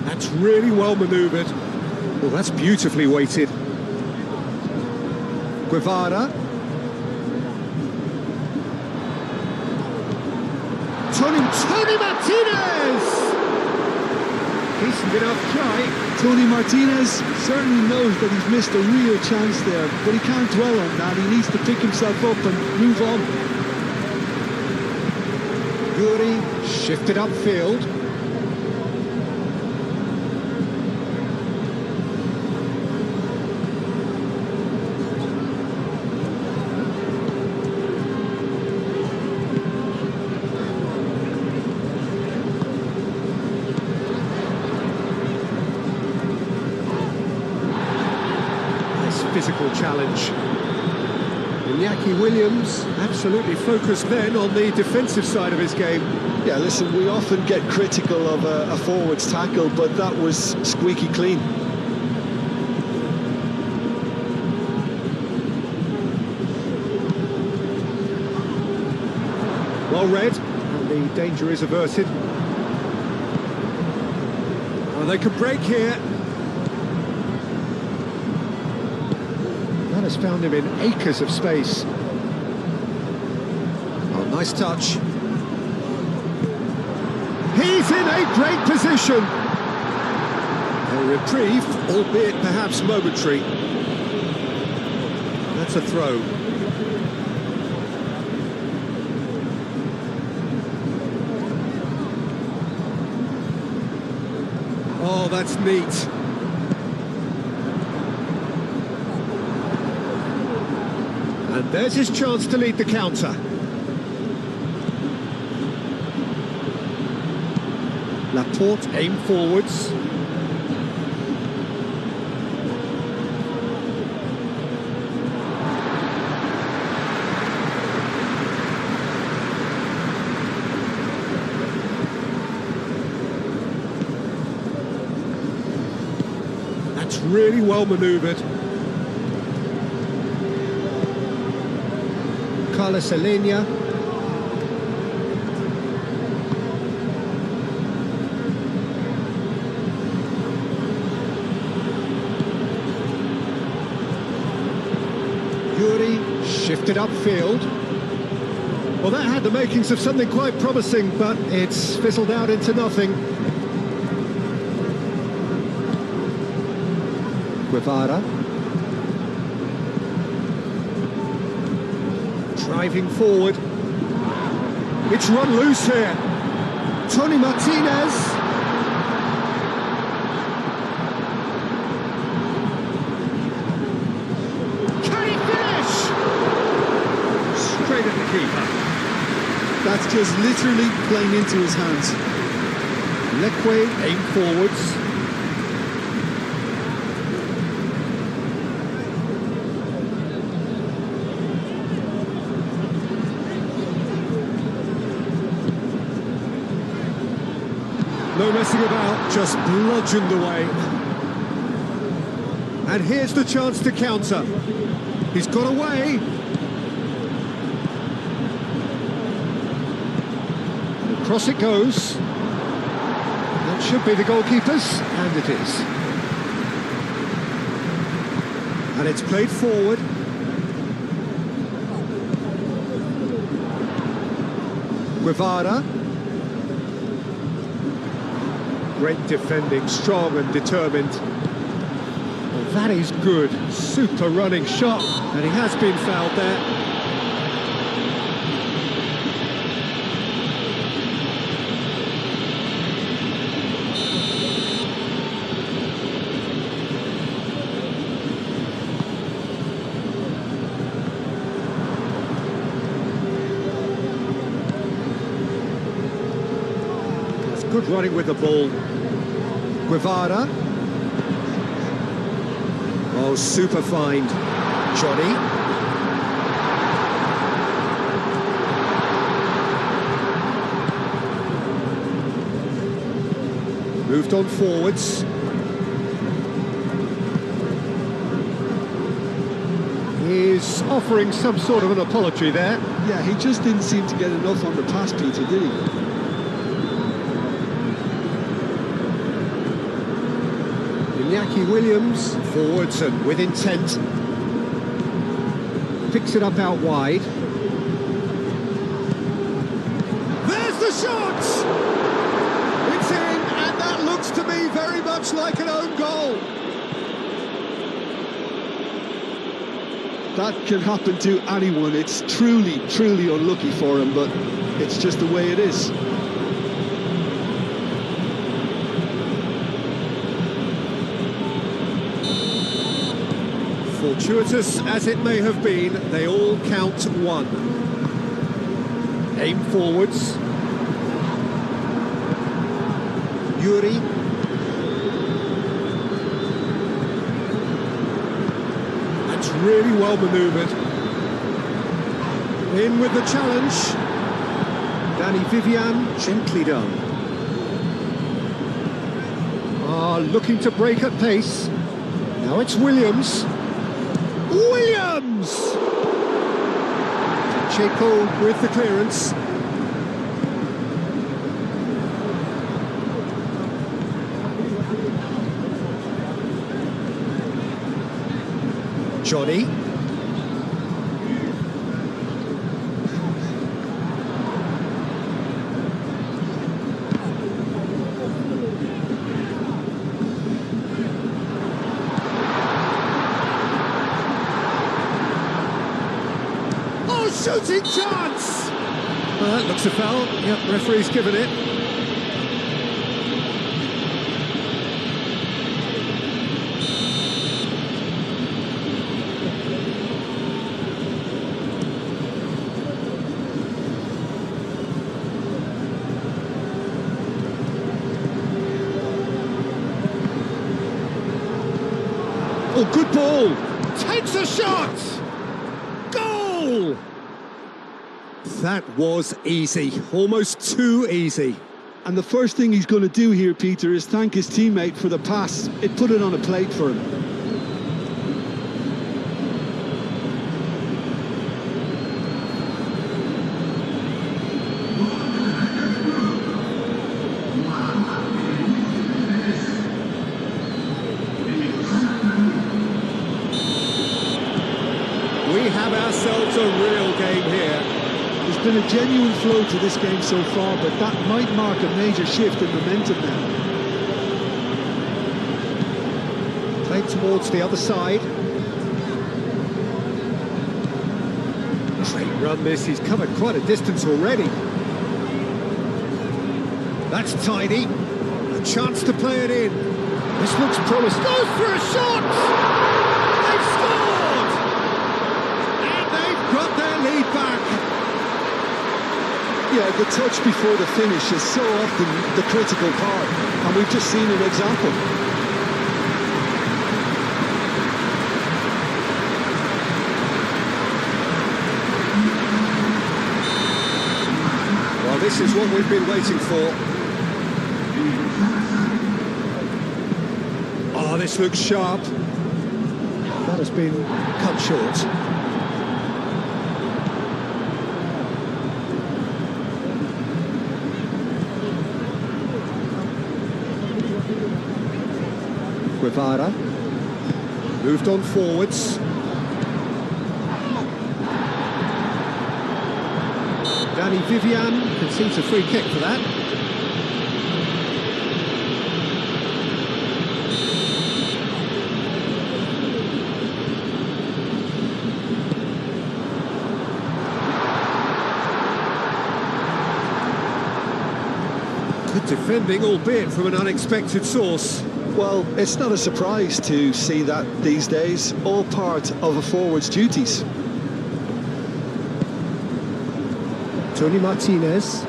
That's really well manoeuvred. Well, that's beautifully weighted. Guevara. Tony Martinez! Decent enough try. Tony Martinez certainly knows that he's missed a real chance there, but he can't dwell on that. He needs to pick himself up and move on. Yuri shifted upfield. Physical challenge. Iñaki Williams absolutely focused then on the defensive side of his game. Yeah, listen, we often get critical of a forward's tackle, but that was squeaky clean. Well read, and the danger is averted. Oh, they could break here. Has found him in acres of space. Oh, nice touch. He's in a great position. A reprieve, albeit perhaps momentary. That's a throw. Oh, that's neat. And there's his chance to lead the counter. Laporte aimed forwards. That's really well manoeuvred. Carlos Alenia. Lofted upfield. Well, that had the makings of something quite promising, but it's fizzled out into nothing. Guevara. Driving forward. It's run loose here. Tony Martinez. Can he finish? Straight at the keeper. That's just literally playing into his hands. Leque aim forwards. No messing about, just bludgeoned away. And here's the chance to counter. He's got away. Across it goes. That should be the goalkeeper's, and it is. And it's played forward. Guevara. Great defending, strong and determined. Well, that is good. Super running shot, and he has been fouled there. That's good running with the ball. Guevara. Oh, super find. Johnny. Moved on forwards. He's offering some sort of an apology there. Yeah, he just didn't seem to get enough on the pass, Peter, did he? Iñaki Williams, forwards and with intent. Picks it up out wide. There's the shot! It's in, and that looks to me very much like an own goal. That can happen to anyone. It's truly, truly unlucky for him, but it's just the way it is. Fortuitous as it may have been, they all count one. Aim forwards. Yuri. That's really well manoeuvred. In with the challenge. Danny Vivian, gently done. Looking to break at pace. Now it's Williams. Williams! Checo with the clearance. Johnny. Shooting chance! Well, that looks a foul. Yep, referee's given it. Oh, good ball! Takes a shot! Goal! That was easy, almost too easy. And the first thing he's going to do here, Peter, is thank his teammate for the pass. It put it on a plate for him. We have ourselves It's a real game here. There's been a genuine flow to this game so far, but that might mark a major shift in momentum now. Played towards the other side. Great run this, he's covered quite a distance already. That's tidy. A chance to play it in. This looks promising. Goes for a shot! They've scored! And they've got their lead back. Yeah, the touch before the finish is so often the critical part, and we've just seen an example. Well, this is what we've been waiting for. Oh, this looks sharp. That has been cut short. Guevara moved on forwards. Danny Vivian concedes a free kick for that. Good defending, albeit from an unexpected source. Well, it's not a surprise to see that these days, all part of a forward's duties. Tony Martinez.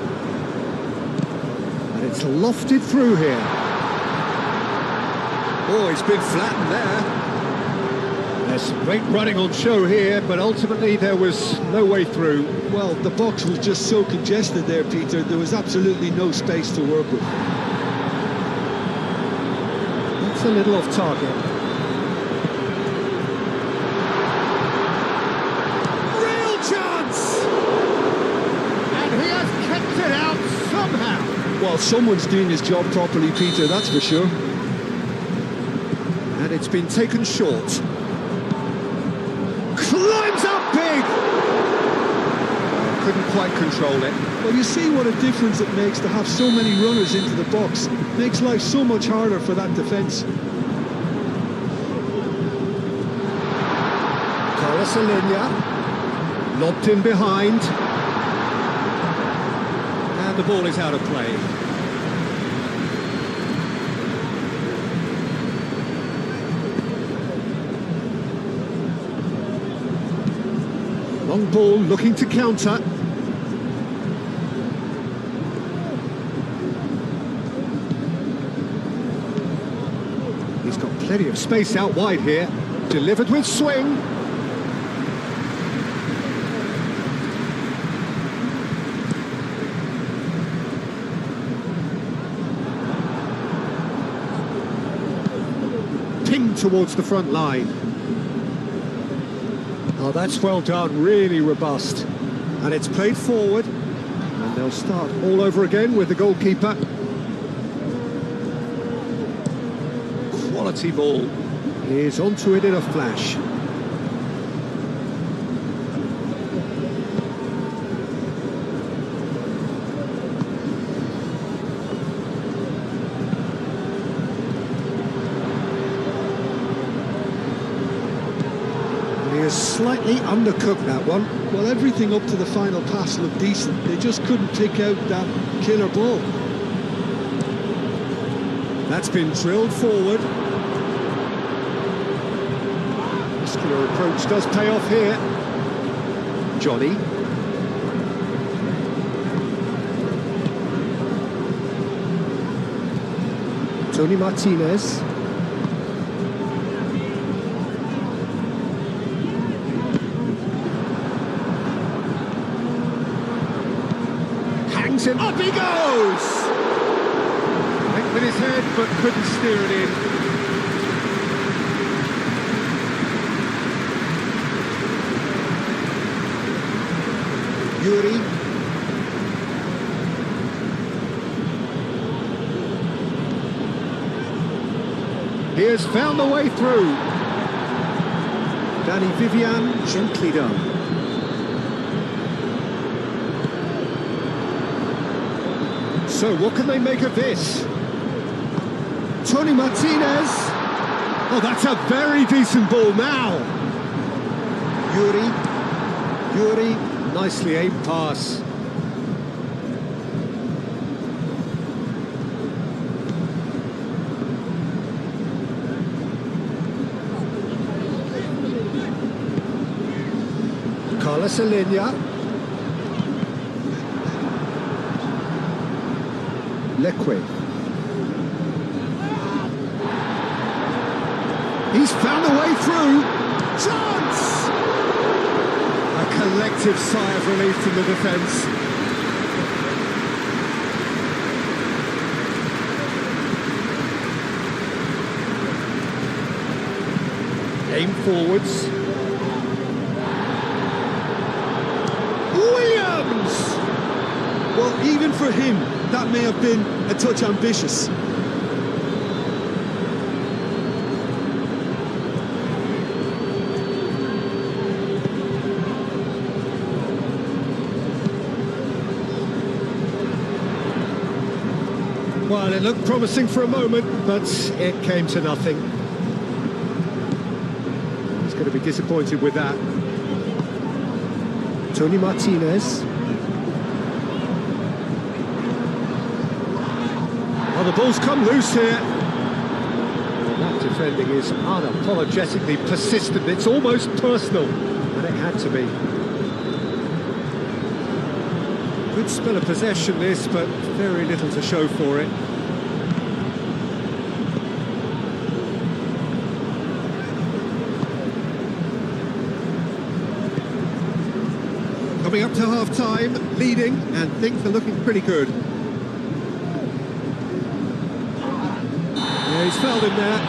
And it's lofted through here. Oh, he's been flattened there. There's some great running on show here, but ultimately there was no way through. Well, the box was just so congested there, Peter, there was absolutely no space to work with. A little off target. Real chance! And he has kept it out somehow. Well, someone's doing his job properly, Peter, that's for sure. And it's been taken short. Climbs up big! Couldn't quite control it. Well, you see what a difference it makes to have so many runners into the box. Makes life so much harder for that defence. Carlos Alenia, lobbed in behind. And the ball is out of play. Long ball looking to counter. He's got plenty of space out wide here. Delivered with swing. Pinged towards the front line. Oh, that's well done, really robust. And it's played forward. And they'll start all over again with the goalkeeper. Quality ball. He's onto it in a flash. He is slightly undercooked, that one. Well, everything up to the final pass looked decent. They just couldn't pick out that killer ball. That's been drilled forward. Muscular approach does pay off here. Johnny. Tony Martinez. Hangs him. Up he goes! Went with his head, but couldn't steer it in. Yuri. He has found the way through. Danny Vivian, gently done. So what can they make of this? Tony Martinez. Oh, that's a very decent ball now. Yuri, nicely aimed pass. Carlos Alenia. Leque. He's found a way through. Chance! A collective sigh of relief from the defence. Aim forwards. Williams! Well, even for him, that may have been a touch ambitious. Well, it looked promising for a moment, but it came to nothing. He's going to be disappointed with that. Tony Martinez. Oh, the ball's come loose here. That defending is unapologetically persistent. It's almost personal, and it had to be. Good spell of possession this, but very little to show for it. Coming up to half-time, leading, and things are looking pretty good. Yeah, he's fouled him there.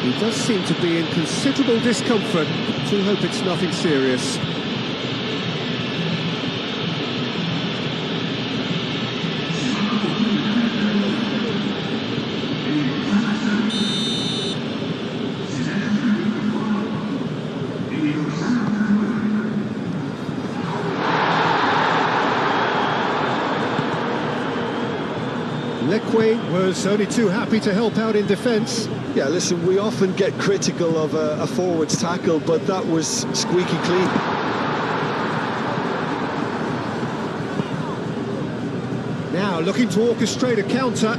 He does seem to be in considerable discomfort. Do hope it's nothing serious. Leque was only too happy to help out in defence. Yeah, listen, we often get critical of a forward's tackle, but that was squeaky clean. Now looking to orchestrate a counter.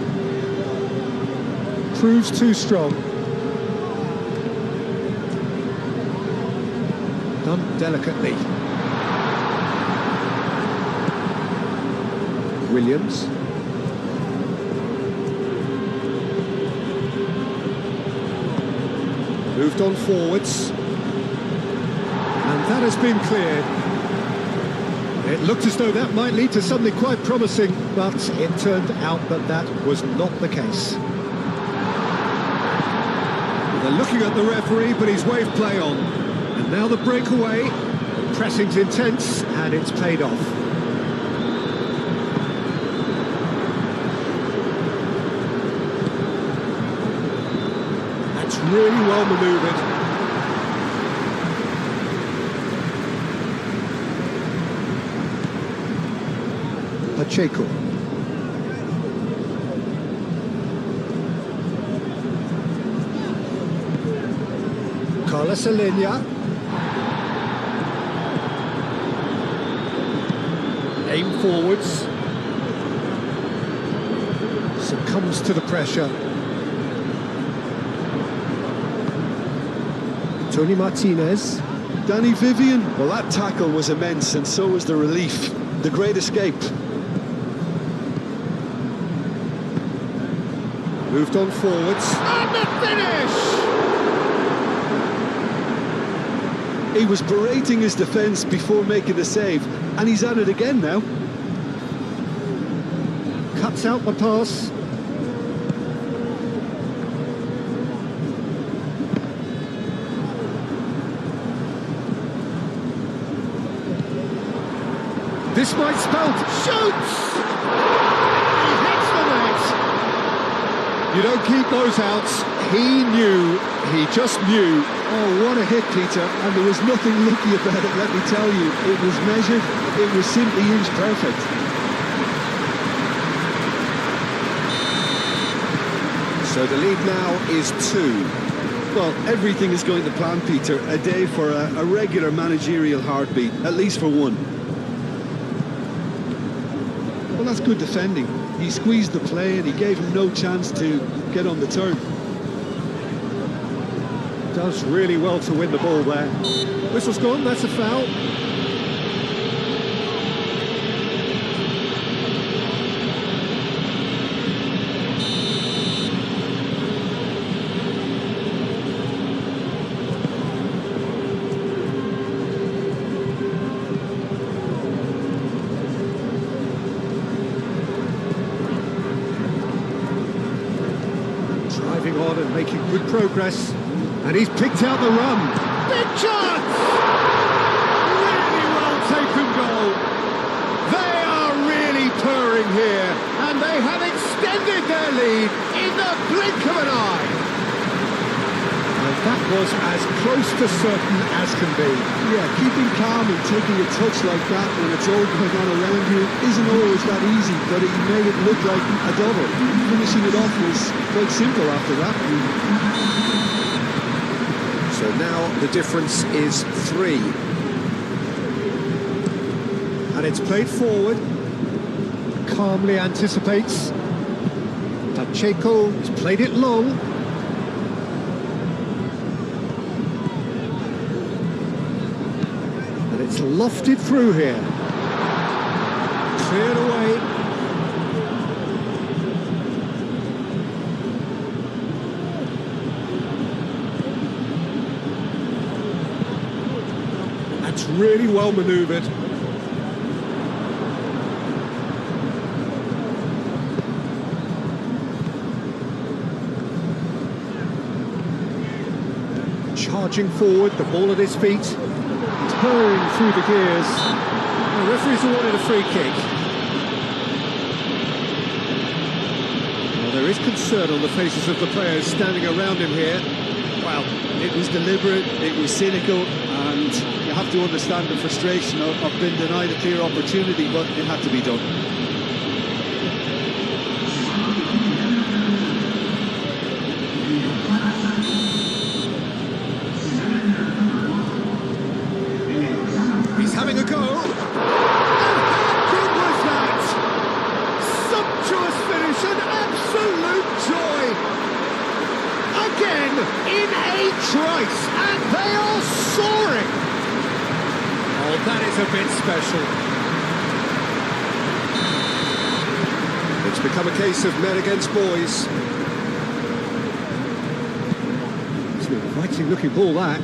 Proves too strong. Done delicately. Williams. Moved on forwards, and that has been cleared. It looked as though that might lead to something quite promising, but it turned out that that was not the case. They're looking at the referee, but he's waved play on. And now the breakaway. The pressing's intense, and it's paid off. Really well manoeuvred. Pacheco. Carlos Alenia. Aim forwards. Succumbs to the pressure. Tony Martinez. Danny Vivian. Well, that tackle was immense, and so was the relief. The great escape. Moved on forwards. And the finish! He was berating his defence before making the save, and he's at it again now. Cuts out the pass. This might spell shoots! He hits the net! You don't keep those outs. He knew, he just knew. Oh, what a hit, Peter, and there was nothing lucky about it, let me tell you. It was measured, it was simply inch perfect. So the lead now is 2. Well, everything is going to plan, Peter. A day for a regular managerial heartbeat, at least for one. Well, that's good defending. He squeezed the play and he gave him no chance to get on the turn. Does really well to win the ball there. Whistle's gone, that's a foul. Driving on and making good progress. And he's picked out the run. Big chance! Really well taken goal. They are really purring here, and they have extended their lead in the blink of an eye. And that was as close to certain as can be. Yeah, keeping calm and taking a touch like that when it's all going on around you isn't always that easy, but he made it look like a double. Finishing it off was quite simple after that. So now the difference is 3. And it's played forward. Calmly anticipates. Pacheco has played it long. And it's lofted through here. Cleared away. Really well manoeuvred. Charging forward, the ball at his feet. Tearing through the gears. The referee's awarded a free kick. Well, there is concern on the faces of the players standing around him here. Well, it was deliberate, it was cynical, and you have to understand the frustration of being denied a clear opportunity, but it had to be done. He's having a go. And how good was that? Sumptuous finish, an absolute joy. Again, in a trice, and they are soaring. Oh, that is a bit special. It's become a case of men against boys. It's an inviting looking ball, that.